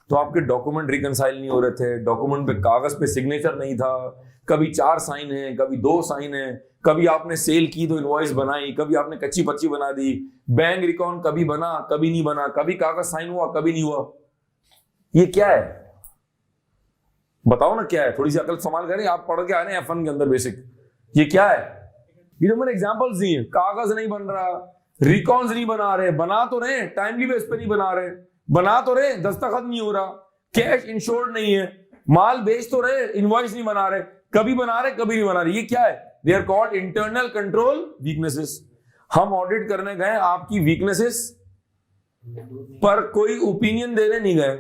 तो आपके डॉक्यूमेंट रिकंसाइल नहीं हो रहे थे, डॉक्यूमेंट पे कागज पे सिग्नेचर नहीं था, कभी 4 साइन है, कभी 2 साइन है, कभी आपने सेल की तो इनवॉइस बनाई, कभी आपने कच्ची पच्ची बना दी, बैंक रिकॉर्ड कभी बना कभी नहीं बना, कभी कागज साइन हुआ कभी नहीं हुआ। ये क्या है बताओ ना, क्या है? थोड़ी सी अकल इस्तेमाल करें, आप पढ़ के आए ना F1 के अंदर बेसिक। ये क्या है? ये जो मैंने एग्जांपल्स दिए, कागज नहीं बन रहा, रिकॉर्ड्स नहीं बना रहे, बना तो रहे टाइमली बेस पे नहीं बना रहे, बना तो रहे दस्तखत नहीं हो रहा, कैश इंश्योर्ड नहीं है, माल बेच तो रहे इनवॉइस नहीं बना रहे, कभी बना रहे कभी नहीं बना रहे। ये क्या है? They are called internal control weaknesses. हम ऑडिट करने गए, आपकी वीकनेसेस पर कोई ओपिनियन देने नहीं गए,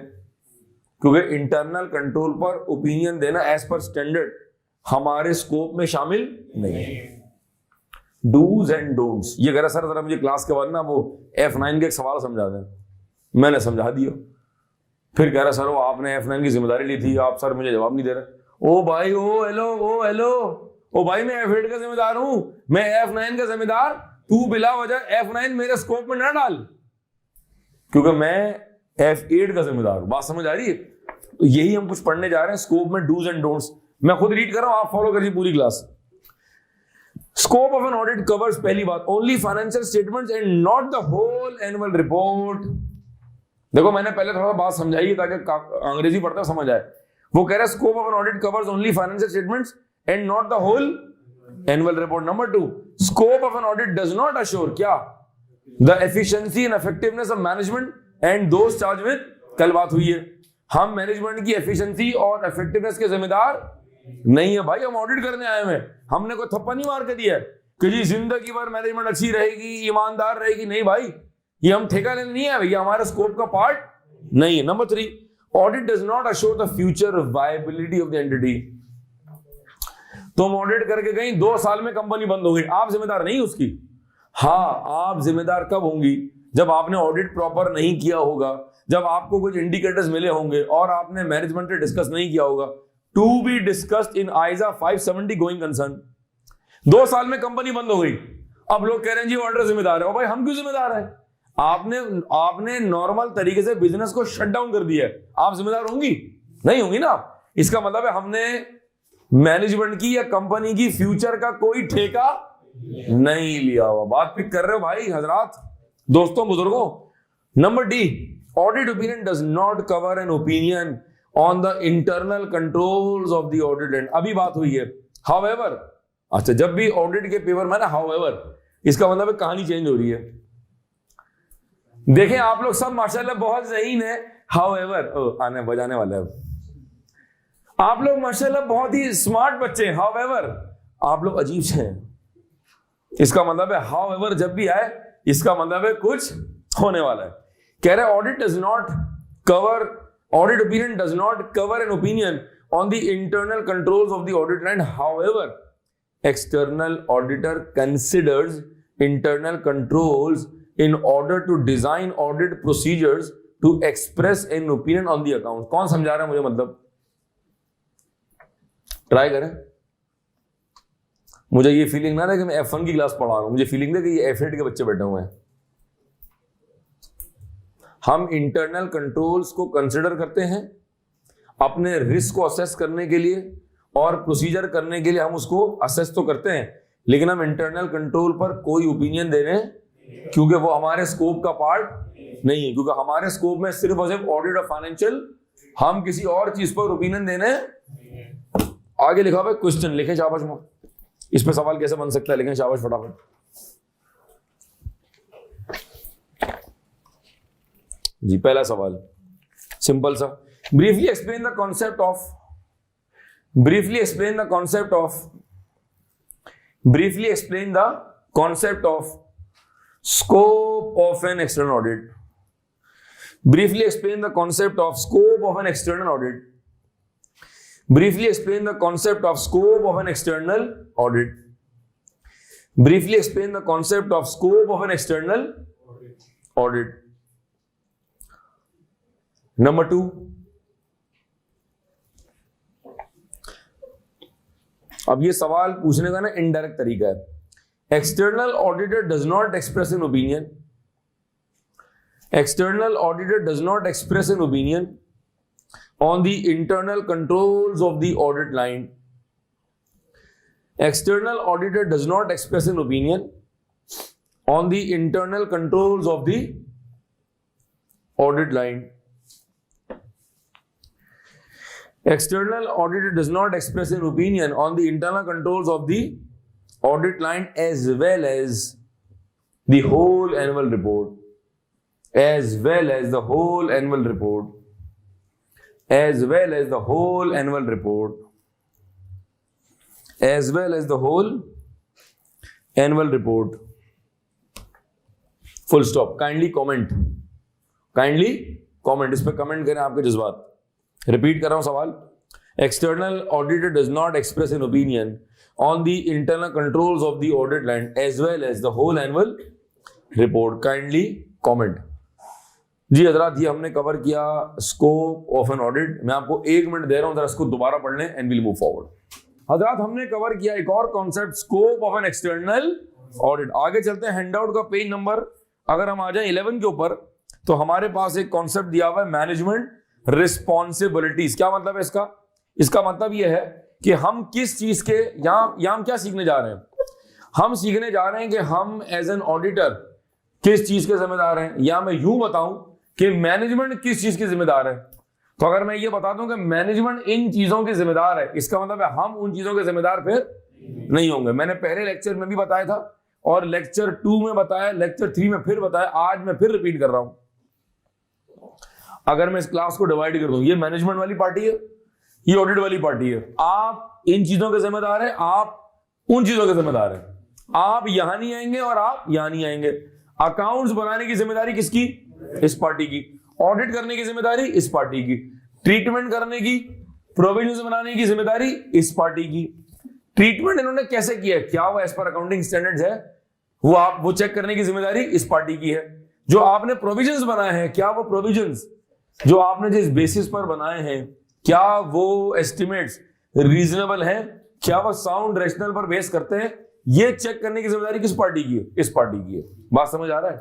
क्योंकि इंटरनल कंट्रोल पर ओपिनियन देना एज पर स्टैंडर्ड हमारे स्कोप में शामिल नहीं है। Dos and don'ts. ये कह रहा सर जरा मुझे क्लास के बाद ना वो F9 के एक सवाल समझा दें। मैंने समझा दिया, फिर कह रहा सर वो आपने F9 की जिम्मेदारी ली थी, आप सर मुझे जवाब नहीं दे रहे। ओ भाई, ओ हेलो, ओ हेलो, ओ भाई मैं F8 का जिम्मेदार हूं, मैं F9 का जिम्मेदार, तू बिला वजह F9 मेरे स्कोप में ना डाल, क्योंकि मैं F8 का जिम्मेदार हूं। बात समझ आ रही है? तो यही हम कुछ पढ़ने जा रहे हैं स्कोप में, डूज एंड डोंट्स। मैं खुद रीड कर रहा हूं, आप फॉलो करिए पूरी class. Scope of an audit covers, पहली बात, only financial statements and not the whole annual report. देखो मैंने पहले थोड़ा बात समझाई ताकि अंग्रेजी पढ़ता समझ आए। वो कह रहा है scope of an audit covers only financial statements and not the whole annual report. Number 2, scope of an audit does not assure क्या, the efficiency and effectiveness of management and those charge with. कल बात हुई है, हम management की efficiency और effectiveness के जिम्मेदार नहीं है भाई, हम ऑडिट करने आए हैं। हमने कोई थप्पा नहीं मार के दिया है कि जी जिंदगी भर मैनेजमेंट अच्छी रहेगी, ईमानदार रहेगी, नहीं भाई, ये हम ठेका लेने नहीं है भैया, हमारे स्कोप का पार्ट नहीं है। Number 3, audit does not assure the future viability of the entity. तुम ऑडिट करके गई, 2 साल में कंपनी बंद हो गई, आप जिम्मेदार नहीं उसकी। हाँ, आप जिम्मेदार कब होंगी, जब आपने ऑडिट प्रॉपर नहीं किया होगा, जब आपको कुछ इंडिकेटर्स मिले होंगे और आपने मैनेजमेंट से डिस्कस नहीं किया होगा। To be discussed in ISA 570 going concern. 2 साल में कंपनी बंद हो गई, अब लोग कह रहे हैं जी ऑडिटर जिम्मेदार है। और भाई हम क्यों जिम्मेदार हैं? आपने नॉर्मल तरीके से बिजनेस को शट डाउन कर दिया है, आप जिम्मेदार होंगी? नहीं होंगी ना। इसका मतलब है हमने मैनेजमेंट की या कंपनी की फ्यूचर का कोई ठेका नहीं लिया हुआ। बात पिक कर रहे हो भाई हजरात, दोस्तों, बुजुर्गों। Number D, audit opinion does not cover N opinion on the internal controls of the audited. अभी बात हुई है हाउएवर। अच्छा, जब भी ऑडिट के पेपर में ना हाउएवर, इसका मतलब है कहानी चेंज हो रही है। देखें आप लोग सब माशाल्लाह बहुत ज़हीन है, हाउएवर आने बजाने वाला है। आप लोग माशाल्लाह बहुत ही स्मार्ट बच्चे हैं, हाउएवर आप लोग अजीब से हैं। इसका मतलब है हाउएवर जब भी आए, इसका मतलब है कुछ होने वाला है। कह रहे audit does not cover, audit opinion does not cover N opinion on the internal controls of the audit line. However external auditor considers internal controls in order to design audit procedures to express an opinion on the account। कौन समझा रहा है मुझे? मतलब try करें। मुझे ये feeling ना रहे कि मैं F1 की क्लास पढ़ा रहा हूं, मुझे फीलिंग है कि ये F8 के बच्चे बैठे हुए हैं। हम इंटरनल कंट्रोल्स को कंसिडर करते हैं अपने रिस्क को असेस करने के लिए, और प्रोसीजर करने के लिए हम उसको असेस तो करते हैं, लेकिन हम इंटरनल कंट्रोल पर कोई ओपिनियन दे रहे हैं, क्योंकि वो हमारे स्कोप का पार्ट नहीं है। क्योंकि हमारे स्कोप में सिर्फ और सिर्फ ऑडिट ऑफ फाइनेंशियल, हम किसी और चीज पर ओपिनियन देने। आगे लिखा हुआ क्वेश्चन, लिखें शाबाश। इस पे सवाल कैसे बन सकता है, लिखें शाबाश फटाफट। जी पहला सवाल सिंपल सा, briefly explain the concept of, briefly explain the concept of scope of an external audit. Briefly explain the concept of scope of an external audit. Briefly explain the concept of scope of an external audit. Briefly explain the concept of scope of an external audit. Number 2, अब ये सवाल पूछने का ना indirect तरीका है। External auditor does not express an opinion, external auditor does not express an opinion on the internal controls of the audit line. External auditor does not express an opinion on the internal controls of the audit line. External auditor does not express an opinion on the internal controls of the audit line as well as the whole annual report, as well as the whole annual report, as well as the whole annual report, as well as the whole annual report. Full stop. Kindly comment. Kindly comment. इस पे comment करें आपके जज्बात। Repeat कर रहा हूं सवाल, external auditor does not express an opinion on the internal controls of the audit line as well as the whole annual report. Kindly comment. जी हजरात, ये हमने कवर किया स्कोप ऑफ एन ऑडिट। मैं आपको 1 मिनट दे रहा हूं, जरा इसको दोबारा पढ़ लें एंड विल मूव फॉरवर्ड। हजरात हमने कवर किया एक और concept, scope of an external audit. आगे चलते हैं, हैंडआउट का पेज नंबर अगर हम आ जाए 11 के ऊपर, तो हमारे पास एक कॉन्सेप्ट दिया हुआ है मैनेजमेंट रिस्पॉन्सिबिलिटीज। क्या मतलब है इसका? इसका मतलब यह है कि हम किस चीज के यहां हम क्या सीखने जा रहे हैं? हम सीखने जा रहे हैं कि हम एज एन ऑडिटर किस चीज के जिम्मेदार हैं, या मैं यूं बताऊं कि मैनेजमेंट किस चीज की जिम्मेदार है। तो अगर मैं ये बता दूं कि मैनेजमेंट इन चीजों के जिम्मेदार है, इसका मतलब है हम उन चीजों के जिम्मेदार फिर नहीं होंगे। मैंने पहले लेक्चर में भी बताया था और लेक्चर 2 में बताया, लेक्चर 3 में फिर बताया, आज मैं फिर रिपीट कर रहा हूं। अगर मैं इस क्लास को डिवाइड कर दूं, ये मैनेजमेंट वाली पार्टी है, ये ऑडिट वाली पार्टी है। आप इन चीजों के जिम्मेदार हैं, आप उन चीजों के जिम्मेदार हैं। आप यहां नहीं आएंगे और आप यहां नहीं आएंगे। अकाउंट्स बनाने की जिम्मेदारी किसकी? इस पार्टी की। ऑडिट करने की जिम्मेदारी इस पार्टी की। ट्रीटमेंट करने की, प्रोविजंस बनाने की जिम्मेदारी इस पार्टी की। ट्रीटमेंट इन्होंने कैसे किया है, क्या वो एज पर अकाउंटिंग स्टैंडर्ड्स है, वो चेक करने की जिम्मेदारी इस पार्टी की है। जो आपने प्रोविजंस बनाए हैं, क्या वो प्रोविजंस जो आपने जिस बेसिस पर बनाए हैं, क्या वो एस्टिमेट्स रीजनेबल हैं, क्या वो साउंड रैशनल पर बेस करते हैं, ये चेक करने की जिम्मेदारी किस पार्टी की है? इस पार्टी की है। बात समझ आ रहा है?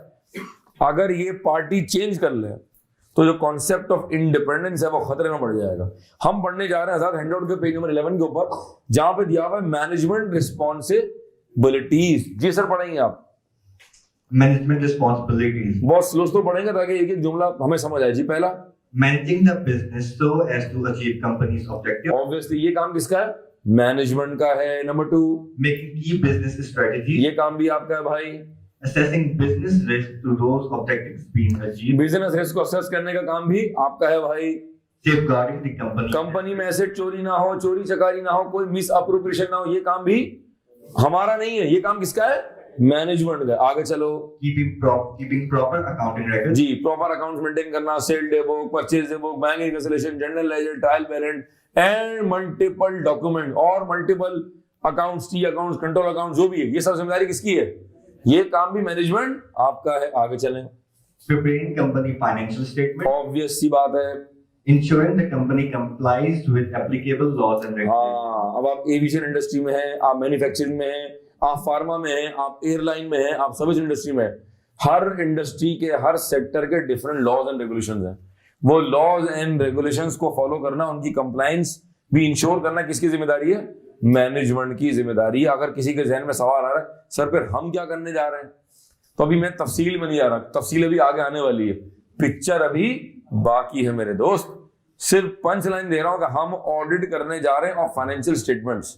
अगर ये पार्टी चेंज कर ले तो जो कॉन्सेप्ट ऑफ इंडिपेंडेंस है वो खतरे में पड़ जाएगा। हम पढ़ने जा रहे हैं साथ हैंडआउट के पेज नंबर 11 के ऊपर, जहां पे दिया हुआ है मैनेजमेंट रिस्पॉन्सिबिलिटीज। जी सर, पढ़ेंगे आप? मैनेजमेंट रिस्पॉन्सिबिलिटीज बहुत स्लो स्लो पढ़ेंगे ताकि एक एक जुमला हमें समझ आए। जी पहला, managing the business so as to achieve companies objective. Obviously ये काम किसका है? मैनेजमेंट का है। नंबर 2, मेकिंग की बिजनेस स्ट्रेटजी। ये काम भी आपका है भाई। assessing business risk to those objectives being achieved। Business risk को असेस करने का काम भी आपका है भाई। safeguarding the company। कंपनी में एसेट चोरी ना हो, चोरी चकारी ना हो, कोई मिस अप्रोप्रिएशन ना हो, ये काम भी हमारा नहीं है। ये काम किसका है? मैनेजमेंट का। आगे चलो, keeping proper accounting records। जी, प्रॉपर अकाउंट्स मेंटेन करना, sale day book, purchase day book, bank reconciliation, general ledger, trial balance and multiple document और multiple accounts, T accounts, control account, जो भी है, ये सब जिम्मेदारी किसकी है? ये काम भी मैनेजमेंट आपका है। आगे चलें, preparing company financial statement। Obvious सी बात है। ensuring the company complies with applicable laws and regulations। हाँ, अब आप एविएशन इंडस्ट्री में हैं, आप मैन्युफैक्चरिंग में हैं, आप फार्मा में हैं, आप एयरलाइन में हैं, आप सर्विस इंडस्ट्री में हैं। हर इंडस्ट्री के, हर सेक्टर के डिफरेंट लॉज एंड रेगुलेशंस हैं। वो लॉज एंड रेगुलेशंस को फॉलो करना, उनकी कंप्लायंस भी इंश्योर करना किसकी जिम्मेदारी है? मैनेजमेंट की जिम्मेदारी है। अगर किसी के जहन में सवाल आ रहा है, सर फिर हम क्या करने जा रहे हैं, तो अभी मैं तफसील में नहीं जा रहा, तफसील अभी आगे आने वाली है, पिक्चर अभी बाकी है मेरे दोस्त। सिर्फ पंच लाइन दे रहा हूं कि हम ऑडिट करने जा रहे हैं ऑफ फाइनेंशियल स्टेटमेंट्स।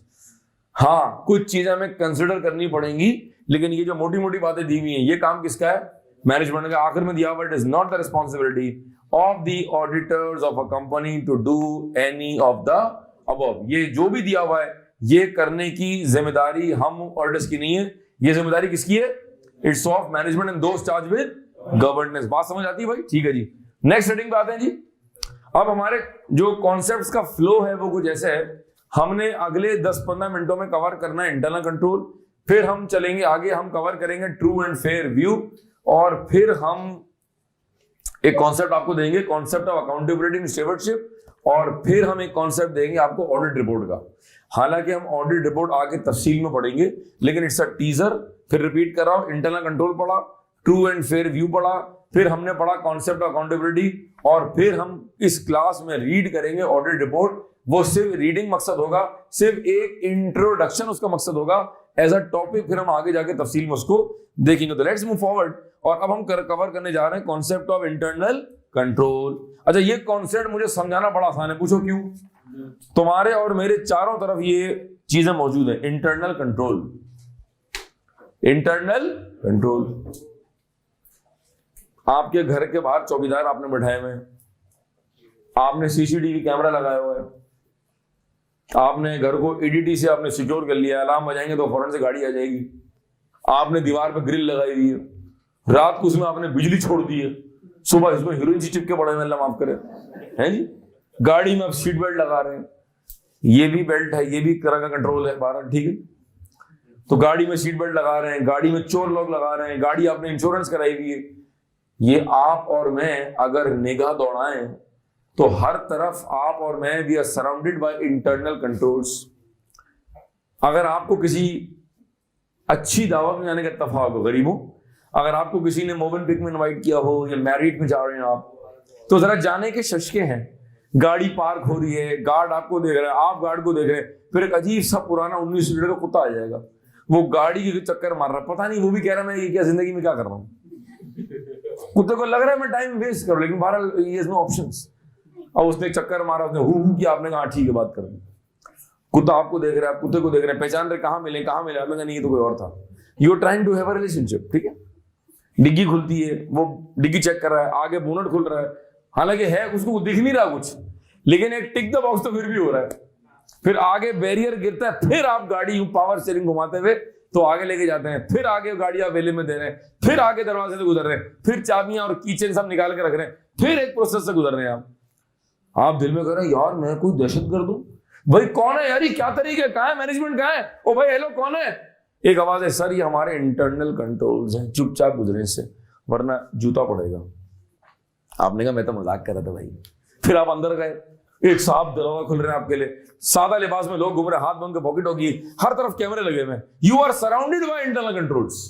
हाँ, कुछ चीजें हमें कंसिडर करनी पड़ेंगी, लेकिन ये जो मोटी मोटी बातें दी हुई हैं, ये काम किसका है? मैनेजमेंट का। आखिर में दिया हुआ, it is not the responsibility of the auditors of a company to do any of the above. ये जो भी दिया हुआ है, ये करने की जिम्मेदारी हम ऑडिटर्स की नहीं है, ये जिम्मेदारी किसकी है? इट्स ऑफ मैनेजमेंट एंड दोस्त चार्ज विद गवर्नेंस। बात समझ आती है भाई? ठीक है जी, नेक्स्ट हेडिंग पे आते हैं जी। अब हमारे जो कॉन्सेप्ट्स का फ्लो है वो कुछ ऐसे है। हमने अगले 10-15 मिनटों में कवर करना है इंटरनल कंट्रोल, फिर हम चलेंगे आगे, हम कवर करेंगे ट्रू एंड फेयर व्यू, और फिर हम एक कॉन्सेप्ट आपको देंगे, concept of accountability in stewardship, और फिर हम एक कॉन्सेप्ट देंगे आपको ऑडिट रिपोर्ट का। हालांकि हम ऑडिट रिपोर्ट आगे तफसील में पढ़ेंगे, लेकिन इट्स अ टीजर। फिर रिपीट कर रहा हूं, इंटरनल कंट्रोल पढ़ा, ट्रू एंड फेयर व्यू पढ़ा, फिर हमने पढ़ा कॉन्सेप्ट ऑफ अकाउंटेबिलिटी, और फिर हम इस क्लास में रीड करेंगे ऑडिट रिपोर्ट। वो सिर्फ रीडिंग मकसद होगा, सिर्फ एक इंट्रोडक्शन उसका मकसद होगा एज अ टॉपिक, फिर हम आगे जाके तफसील में उसको देखेंगे। तो लेट्स मूव फॉरवर्ड, और अब हम कवर करने जा रहे हैं कॉन्सेप्ट ऑफ इंटरनल कंट्रोल। अच्छा, ये कॉन्सेप्ट मुझे समझाना बड़ा आसान है, पूछो क्यों? तुम्हारे और मेरे चारों तरफ ये चीजें मौजूद है। Internal control, internal control. आपके घर के बाहर चौकीदार आपने बैठाए हुए हैं, आपने सीसीटीवी कैमरा लगाया हुआ है, आपने घर को ईडीटी से आपने सिक्योर कर लिया, अलार्म बजाएंगे तो फौरन से गाड़ी आ जाएगी, आपने दीवार पे ग्रिल लगाई हुई है, रात को उसमें आपने बिजली छोड़ दी है, सुबह इसमें हीरोइन से चिपके पड़े हैं, अल्लाह माफ करे, हैं जी। गाड़ी में आप सीट बेल्ट लगा रहे हैं, ये भी बेल्ट है, ये भी तरह का कंट्रोल है, 12 ठीक है। तो गाड़ी में सीट बेल्ट लगा रहे हैं, गाड़ी में चोर लॉक लगा रहे हैं, गाड़ी आपने इंश्योरेंस कराई हुई है। ये आप और मैं अगर निगाह दौड़ाएं तो हर तरफ आप और मैं we are surrounded by internal controls. अगर आपको किसी अच्छी दावत में जाने का इत्तेफाक हो, गरीबों, अगर आपको किसी ने मोबन पिक में इनवाइट किया हो या मैरिड में जा रहे हैं आप, तो जरा जाने के शशके हैं। गाड़ी पार्क हो रही है, गार्ड आपको देख रहा है, आप गार्ड को देख रहे हैं, फिर एक अजीब सा पुराना 19 सीटर का कुत्ता आ जाएगा, वो गाड़ी के चक्कर मार रहा है, पता नहीं वो भी कह रहा है मैं ये क्या जिंदगी में क्या कर रहा हूँ। कुत्ते को लग रहा है मैं टाइम वेस्ट करूँ, लेकिन बहरहाल ही हैज नो ऑप्शंस। अब उसने चक्कर मारा, उसने हु किया, आपने कहा ठीक है बात कर दी। कुत्ता आपको देख रहा है, कुत्ते को देख रहे हैं, पहचान रहे कहाँ मिले आपने कहा नहीं ये तो कोई और था। You are trying to have a relationship, ठीक है। डिग्गी खुलती है, वो डिग्गी चेक कर रहा है, आगे बोनट खुल रहा है, हालांकि है उसको दिख नहीं रहा कुछ, लेकिन एक टिक द बॉक्स तो फिर भी हो रहा है। फिर आगे बैरियर गिरता है, फिर आप गाड़ी यूं पावर स्टीयरिंग घुमाते हुए तो आगे लेके जाते हैं, फिर आगे गाड़ी आप वेले में दे रहे हैं, फिर आगे दरवाजे से गुजर रहे हैं, फिर चाबियां और कीचेन सब निकाल के रख रहे हैं, फिर एक प्रोसेस से गुजर रहे हैं आप दिल में कह रहे हैं यार मैं कोई दहशत कर दूं, भाई कौन है यार, ये क्या तरीके, कहाँ है मैनेजमेंट, कहाँ है, ओ भाई हेलो कौन है। एक आवाज है, सर ये हमारे इंटरनल कंट्रोल्स हैं, चुपचाप गुजरे से वरना जूता पड़ेगा। आपने कहा मैं तो मजाक कर रहा था भाई। फिर आप अंदर गए, एक साफ दरवाजा खुल रहे हैं आपके लिए, सादा लिबास में लोग घूम रहे, हाथ बंद के पॉकेट होगी, हर तरफ कैमरे लगे हुए हैं, you are surrounded by internal controls.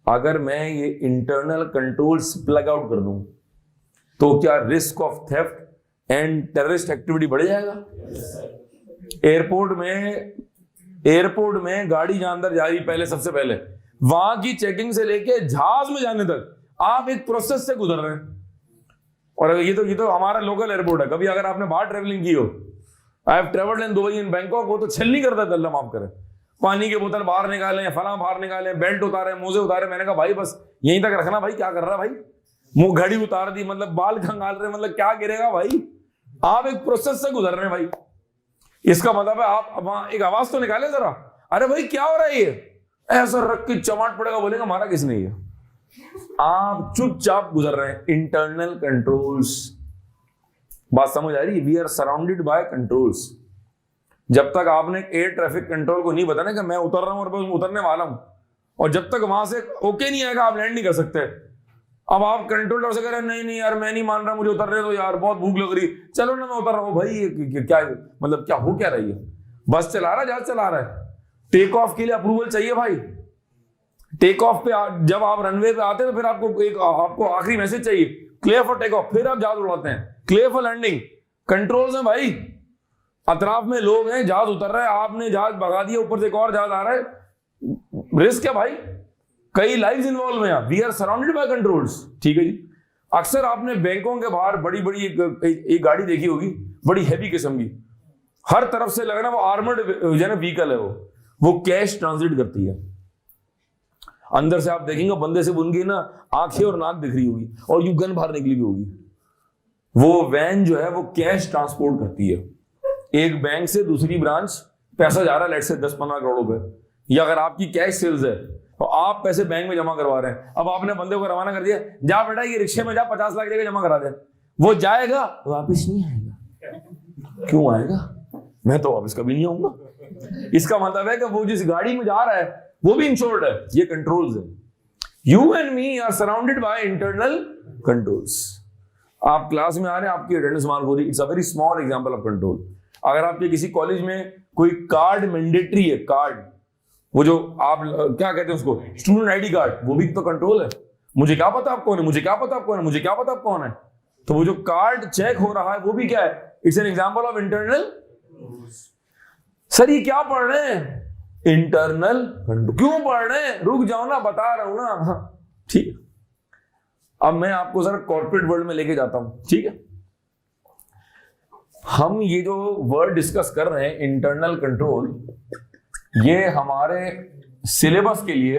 अगर मैं ये इंटरनल कंट्रोल्स प्लग आउट कर दूं तो क्या risk of theft and terrorist activity बढ़ जाएगा? एयरपोर्ट में गाड़ी जहां अंदर जा रही, पहले सबसे पहले वहां की चेकिंग से लेके जहाज में जाने तक आप एक प्रोसेस से गुजर रहे हैं। और ये तो हमारा लोकल एयरपोर्ट है। कभी अगर आपने बाहर ट्रेवलिंग की हो, I have travelled in Dubai in Bangkok, वो तो छल नहीं करता था, अल्लाह माफ करे, पानी की बोतल बाहर निकाले, फला बाहर निकाले, बेल्ट उतारे, मोजे उतारे। मैंने कहा भाई बस यहीं तक रखना भाई, क्या कर रहा है भाई, मुंह घड़ी उतार दी, मतलब बाल खंगाल रहे, मतलब क्या गिरेगा भाई। आप एक प्रोसेस से गुजर रहे हैं भाई, इसका मतलब है आप वहां एक आवाज तो निकाले जरा, अरे भाई क्या हो रहा है, ये ऐसा रख के चमाट पड़ेगा, बोलेगा मारा किसने ये। आप चुपचाप गुजर रहे हैं। इंटरनल कंट्रोल्स, बात समझ आ रही है? We are surrounded by controls. जब तक आपने एयर ट्रैफिक कंट्रोल को नहीं बताना कि मैं उतर रहा हूं और बस उतरने वाला हूं, और जब तक वहां से ओके नहीं आएगा आप लैंड नहीं कर सकते। अब आप कंट्रोलर से कह रहे हैं नहीं यार मैं नहीं मान रहा, मुझे उतर रहे तो यार बहुत भूख लग रही, चलो ना मैं उतर रहा हूं। भाई क्या मतलब क्या हो क्या रही है? बस चला रहा है, जहाज चला रहा है, टेक ऑफ के लिए अप्रूवल चाहिए भाई। टेक ऑफ पे जब आप रनवे पे आते हैं तो फिर आपको आखिरी मैसेज चाहिए, क्लियर फॉर टेक ऑफ, फिर आप जहाज उड़ाते हैं, क्लियर फॉर लैंडिंग। कंट्रोल्स हैं भाई, अतराफ में लोग हैं, जहाज उतर रहा है, आपने जहाज भगा दिया, ऊपर से एक और जहाज आ रहा है, रिस्क है भाई, कई लाइव्स इन्वॉल्व हैं। We are surrounded by controls, ठीक है जी। अक्सर आपने बैंकों के बाहर बड़ी बड़ी एक गाड़ी देखी होगी, बड़ी हैवी किस्म की, हर तरफ से लग रहा है वो आर्मर्ड व्हीकल है, वो कैश ट्रांजिट करती है। अंदर से आप देखेंगे बंदे से उनकी ना आंखें और नाक दिख रही होगी और यू गन बाहर निकली भी होगी। वो वैन जो है वो कैश ट्रांसपोर्ट करती है, एक बैंक से दूसरी ब्रांच पैसा जा रहा है, लेट से 10-15 करोड़ रुपए, या अगर आपकी कैश सेल्स है तो आप पैसे बैंक में जमा करवा रहे हैं। अब आपने बंदे को रवाना कर दिया, जा बेटा ये रिक्शे में जा 50 लाख देकर जमा करा दे, वो जाएगा वापिस नहीं आएगा। क्यों आएगा? मैं तो वापिस कभी नहीं आऊंगा। इसका मतलब है कि वो जिस गाड़ी में जा रहा है वो भी इंश्योर्ड है। ये कंट्रोल्स है। You and me are surrounded by internal controls. आप क्लास में आ रहे हैं, आपकी अटेंडेंस मार्क हो रही, it's a very small example of control. अगर आपके किसी कॉलेज में कोई कार्ड मैंडेटरी है, कार्ड वो जो आप क्या कहते हैं उसको, स्टूडेंट आईडी कार्ड, वो भी तो कंट्रोल है। मुझे क्या पता आप कौन है, मुझे क्या पता आप कौन है, मुझे क्या पता आप कौन है। तो वो जो कार्ड चेक हो रहा है वो भी क्या है, it's an example of internal. Sir ये क्या पढ़ रहे हैं? Internal control. क्यों पढ़ रहे हैं? रुक जाओ ना, बता रहा हूं ना। ठीक है, अब मैं आपको जरा कॉर्पोरेट वर्ल्ड में लेके जाता हूं, ठीक है। हम ये जो वर्ड डिस्कस कर रहे हैं इंटरनल कंट्रोल, ये हमारे सिलेबस के लिए,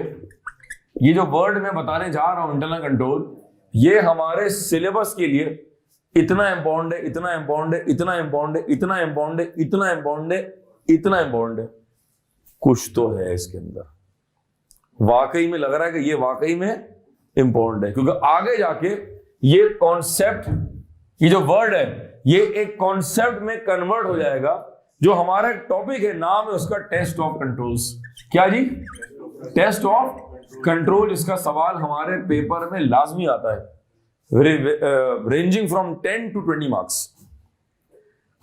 ये जो वर्ड मैं बताने जा रहा हूं इंटरनल कंट्रोल, ये हमारे सिलेबस के लिए इतना इंपॉर्टेंट है, इतना इंपॉर्टेंट है, इतना इंपॉर्टेंट है, इतना इंपॉर्टेंट है, इतना इंपॉर्टेंट है, इतना इंपॉर्टेंट है। कुछ तो है इसके अंदर, वाकई में लग रहा है कि ये वाकई में इंपॉर्टेंट है, क्योंकि आगे जाके ये कॉन्सेप्ट, ये जो वर्ड है, ये एक कॉन्सेप्ट में कन्वर्ट हो जाएगा। जो हमारा टॉपिक है, नाम है उसका टेस्ट ऑफ कंट्रोल्स। क्या जी? Test of control. इसका सवाल हमारे पेपर में लाजमी आता है, रेंजिंग फ्रॉम 10 to 20 मार्क्स।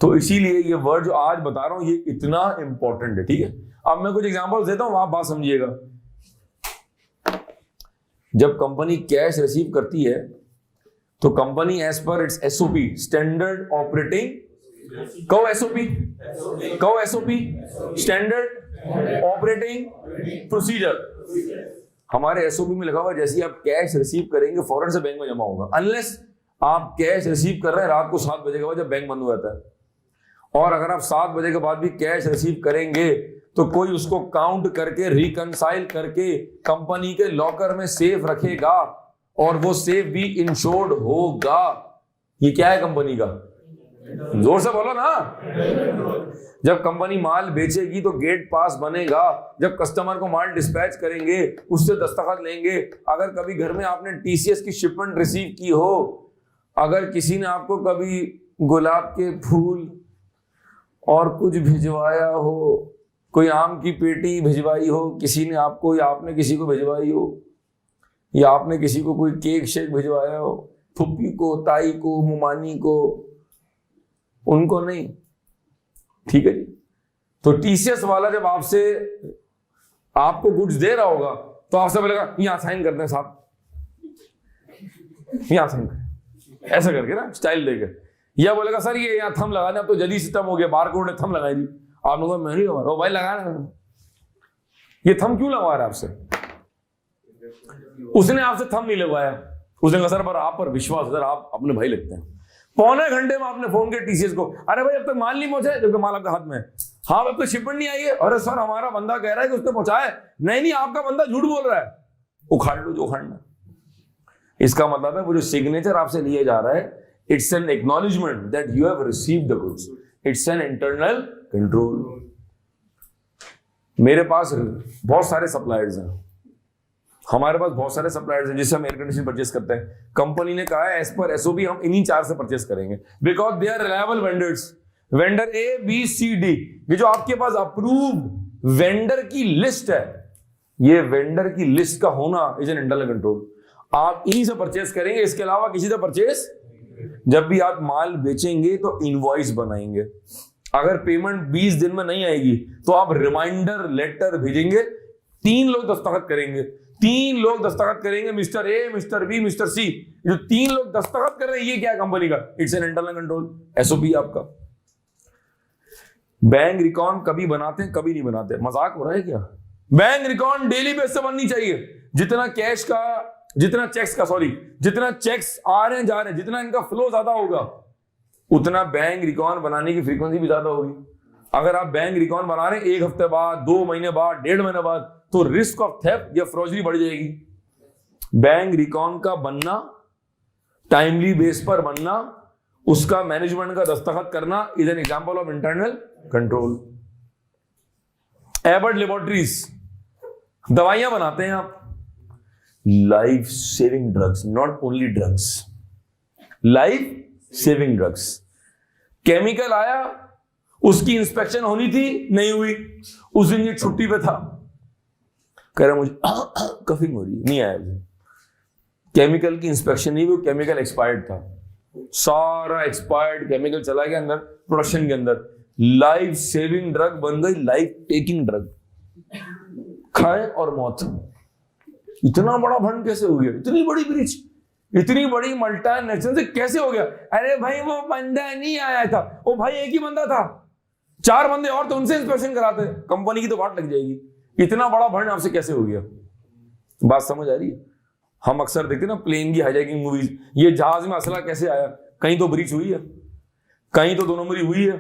तो इसीलिए ये वर्ड जो आज बता रहा हूं ये इतना इंपॉर्टेंट है, ठीक है। अब मैं कुछ एग्जांपल्स देता हूं, आप बात समझिएगा। जब कंपनी कैश रिसीव करती है तो company as per it's SOP, standard operating, कहो एसओपी, कहो एसओपी, स्टैंडर्ड ऑपरेटिंग प्रोसीजर। हमारे एसओपी में लगा हुआ जैसे ही आप कैश रिसीव करेंगे फौरन से बैंक में जमा होगा, अनलेस आप कैश रिसीव कर रहे हैं रात को 7 बजे के बाद जब बैंक बंद हो जाता है। और अगर आप 7 बजे के बाद भी कैश रिसीव करेंगे तो कोई उसको काउंट करके रिकंसाइल करके कंपनी के लॉकर में सेफ रखेगा और वो सेफ भी इंश्योर्ड होगा। ये क्या है कंपनी का? जोर से बोलो ना। जब कंपनी माल बेचेगी तो गेट पास बनेगा, जब कस्टमर को माल डिस्पैच करेंगे उससे दस्तखत लेंगे। अगर कभी घर में आपने टीसीएस की शिपमेंट रिसीव की हो, अगर किसी ने आपको कभी गुलाब के फूल और कुछ भिजवाया हो, कोई आम की पेटी भिजवाई हो किसी ने आपको, या आपने किसी को भिजवाई हो, या आपने किसी को कोई केक शेक भिजवाया हो, फुप्पी को, ताई को, मुमानी को, उनको नहीं, ठीक है जी। तो टीसीएस वाला जब आपसे आपको गुड्स दे रहा होगा तो आपसे बोलेगा यहां साइन करते हैं साहब, यहां साइन करें, ऐसा करके ना स्टाइल देकर। या बोलेगा सर ये यहाँ थंब लगाना, अब तो जल्दी सिस्टम हो गया, बारकोड ने थंब लगाई दी। आप लोगों मैं नहीं लगा रहा, भाई लगाना, ये थंब क्यों लगवा रहा है आपसे? उसने आपसे थंब नहीं लगवाया, उसने कहा सर पर आप पर विश्वास, सर आप अपने भाई लगते हैं। पौने घंटे में आपने फोन किया टीसीएस को, अरे भाई अब तक माल नहीं पहुंचा है, जबकि माल आपके हाथ में है। हाँ अब तो शिपमेंट नहीं आई है। अरे सर हमारा बंदा कह रहा है कि उसने पहुंचाया है। नहीं आपका बंदा झूठ बोल रहा है। उखाड़ लो जो उखाड़ना। इसका मतलब है वो जो सिग्नेचर आपसे लिया जा रहा है, it's an acknowledgement that you have received the goods, it's an internal control. मेरे पास बहुत सारे सप्लायर्स हैं, हमारे पास बहुत सारे सप्लायर्स हैं जिससे हम एयर कंडीशन परचेस करते हैं। कंपनी ने कहा है एज पर एसओपी हम इन्हीं 4 से परचेस करेंगे, because they are reliable vendors. Vendor A B C D, ये जो आपके पास अप्रूव्ड वेंडर की लिस्ट है, ये वेंडर की लिस्ट का होना इज एन इंटरनल कंट्रोल। आप इन्हीं से परचेस करेंगे, इसके अलावा किसी से परचेस। जब भी आप माल बेचेंगे तो इनवॉइस बनाएंगे, अगर पेमेंट 20 दिन में नहीं आएगी तो आप रिमाइंडर लेटर भेजेंगे, 3 लोग दस्तखत करेंगे, 3 लोग दस्तखत करेंगे, mister A, mister B, mister C. जो 3 लोग दस्तखत कर रहे हैं ये क्या है कंपनी का? It's an internal control, SOP आपका। बैंक रिकॉर्ड कभी बनाते हैं कभी नहीं बनाते, मजाक हो रहा है क्या? बैंक रिकॉर्ड डेली बेस से बननी चाहिए। जितना कैश का, जितना चेक्स का, सॉरी, जितना चेक्स आ रहे हैं जा रहे हैं, जितना इनका फ्लो ज्यादा होगा उतना बैंक रिकॉर्ड बनाने की फ्रीक्वेंसी भी ज्यादा होगी। अगर आप बैंक रिकॉर्ड बना रहे हैं 1 हफ्ते बाद, 2 महीने बाद, 1.5 महीने बाद, तो रिस्क ऑफ थेफ्ट या फ्रॉडरी बढ़ जाएगी। बैंक रिकॉर्ड का बनना, टाइमली बेस पर बनना, उसका मैनेजमेंट का दस्तखत करना is an example of internal control. Abbott laboratories दवाइयां बनाते हैं आप, life saving drugs, not only drugs, life saving drugs. Chemical आया, उसकी इंस्पेक्शन होनी थी, नहीं हुई, उस दिन ये छुट्टी पे था, कह रहा मुझे कफिंग हो रही है, नहीं आया मुझे। केमिकल की इंस्पेक्शन नहीं हुई, केमिकल एक्सपायर्ड था, सारा एक्सपायर्ड केमिकल चला गया अंदर प्रोडक्शन के अंदर, लाइफ सेविंग ड्रग बन गई लाइफ टेकिंग ड्रग, खाए और मौत। इतना बड़ा भंड कैसे हो गया? इतनी बड़ी ब्रीच, इतनी बड़ी मल्टीनेशनल से कैसे हो गया? अरे भाई वो बंदा नहीं आया था, वो भाई एक ही बंदा था, 4 बंदे और तो उनसे इंस्पेक्शन कराते, कंपनी की तो वाट लग जाएगी। इतना बड़ा भंड आपसे कैसे हो गया? बात समझ आ रही है? हम अक्सर देखते ना प्लेन की हाईजैकिंग मूवीज, ये जहाज में असला कैसे आया? कहीं तो ब्रीच हुई है, कहीं तो 2 नंबरी हुई है,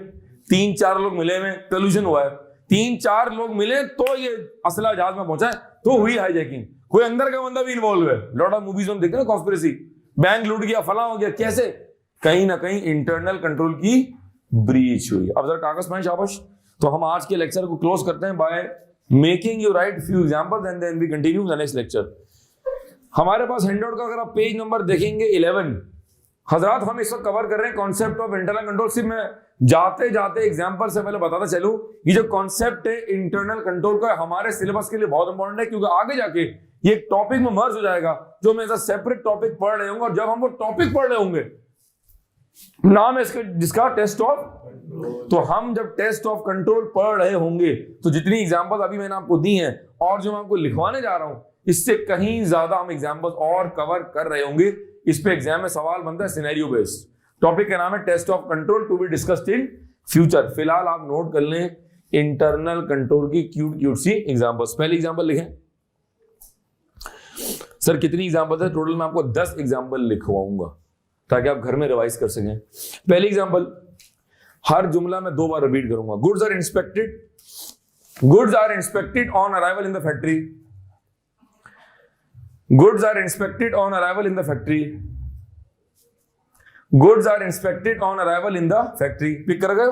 3-4 लोग मिले हुए, कल्यूजन हुआ है, 3-4 लोग मिले तो ये असला जहाज में पहुंचा है, तो हुई हाईजैकिंग। कोई अंदर का बंदा भी इन्वॉल्व है। लॉट ऑफ मूवीज में देखते हैं ना कॉन्स्पिरेसी, बैंक लूट गया, फला हो गया, कैसे? कहीं ना कहीं इंटरनल कंट्रोल की ब्रीच हुई। अब जरा कागज में शाबाश। तो हम आज के लेक्चर को क्लोज करते हैं by making you write few examples and then we continue the next lecture. हमारे पास हैंडआउट का अगर आप पेज नंबर देखेंगे 11, हजरात हम इस वक्त कवर कर रहे हैं कॉन्सेप्ट ऑफ इंटरनल कंट्रोल। सिर्फ मैं जाते जाते एग्जांपल से पहले बताता चलूं, ये जो कॉन्सेप्ट है इंटरनल कंट्रोल का हमारे सिलेबस के लिए बहुत इंपॉर्टेंट है, क्योंकि आगे जाके ये एक टॉपिक में मर्ज हो जाएगा जो मैं ऐसा सेपरेट टॉपिक पढ़ रहे होंगे। और जब हम वो टॉपिक पढ़ रहे होंगे, नाम है इसके जिसका टेस्ट ऑफ तो हम जब टेस्ट ऑफ कंट्रोल पढ़ रहे होंगे तो जितनी एग्जांपल अभी मैंने आपको दी हैं और जो मैं आपको लिखवाने जा रहा हूं इससे कहीं ज्यादा हम एग्जांपल और कवर कर रहे होंगे। इस पे एग्जाम में सवाल बनता है सिनेरियो बेस्ड। टॉपिक का नाम है test of control to be discussed in future. फिलहाल आप नोट कर लें इंटरनल कंट्रोल की क्यूट सी एग्जांपल्स। पहले एग्जांपल लिखें। सर कितनी एग्जांपल है? टोटल मैं आपको 10 एग्जांपल लिखवाऊंगा ताकि आप घर में रिवाइज कर सकें। पहली एग्जांपल, हर जुमला में 2 बार रिपीट करूंगा। Goods are inspected on arrival in the factory. Goods are inspected on arrival in the factory. Goods are inspected on arrival in the factory. Pick कर गए?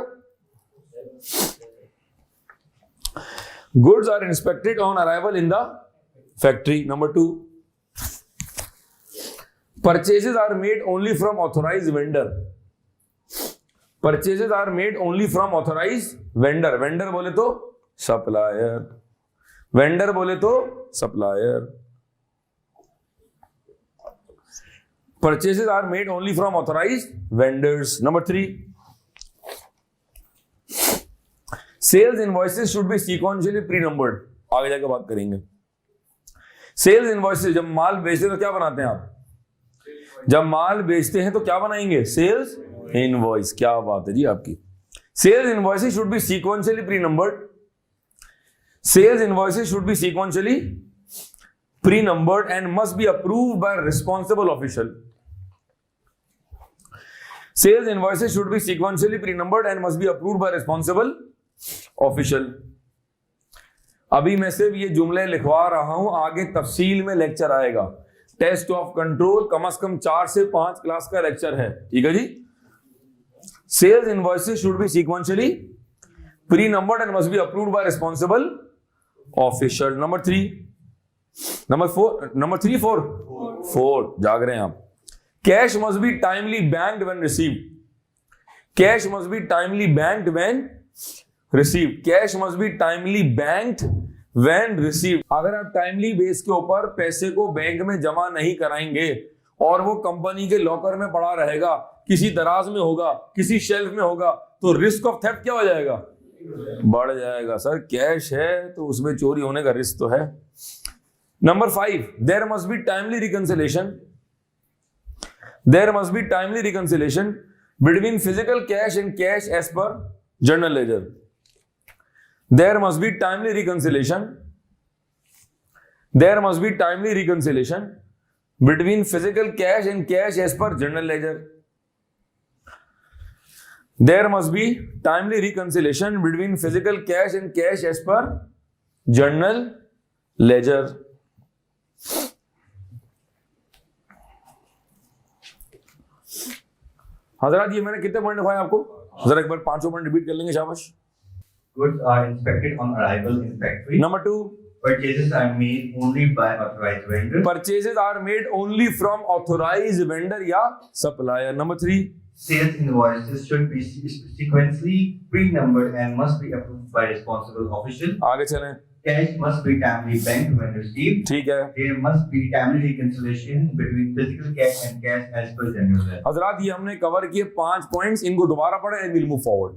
Goods are inspected on arrival in the factory. Number 2, purchases are made only from authorized vendor. Purchases are made only from authorized vendor. Vendor बोले तो supplier. Vendor बोले तो supplier. Purchases are made only from authorized vendors. Number 3, sales invoices should be sequentially pre-numbered. आगे जाकर बात करेंगे। Sales invoices, जब माल बेचते तो क्या बनाते हैं आप? जब माल बेचते हैं तो क्या बनाएंगे? Sales invoice. क्या बात है जी आपकी। Sales invoices should be sequentially pre numbered. Sales invoices should be sequentially pre numbered and must be approved by responsible official. Sales invoices should be sequentially pre numbered and must be approved by responsible official. अभी मैं सिर्फ ये जुमले लिखवा रहा हूं, आगे तफसील में लेक्चर आएगा। टेस्ट ऑफ कंट्रोल कम से कम 4 से 5 क्लास का लेक्चर है, ठीक है जी। Sales invoices should be sequentially pre numbered and must be approved by responsible official. Number 3 4 जाग रहे हैं आप। Cash must be timely banked when received. Cash must be timely banked when received. Cash must be timely banked when received. अगर आप timely base के ऊपर पैसे को बैंक में जमा नहीं कराएंगे और वो कंपनी के लॉकर में पड़ा रहेगा, किसी दराज में होगा, किसी शेल्फ में होगा, तो रिस्क ऑफ थेफ्ट क्या हो जाएगा? बढ़ जाएगा। सर कैश है तो उसमें चोरी होने का रिस्क तो है। Number 5, there must be timely reconciliation. There must be timely reconciliation between physical cash and cash as per journal ledger. There must be timely reconciliation. There must be timely reconciliation between physical cash and cash as per journal ledger. There must be timely reconciliation between physical cash and cash as per journal ledger. हजरात ये मैंने कितने point लिखवाए आपको? जरा एक बार 5 point repeat कर लेंगे, शाबाश। Goods are inspected on arrival in factory. Number 2, Purchases are made only by authorized vendor. purchases are made only from authorized vendor या supplier. Number 3, Sales invoices should be sequentially pre-numbered and must be approved by responsible official. आगे चलें। Cash must be timely banked when received. ठीक है There must be timely reconciliation between physical cash and cash as per general ledger. हजरात, ये हमने cover किए 5 points. इनको दोबारा पढ़े एंड विल मूव फॉरवर्ड।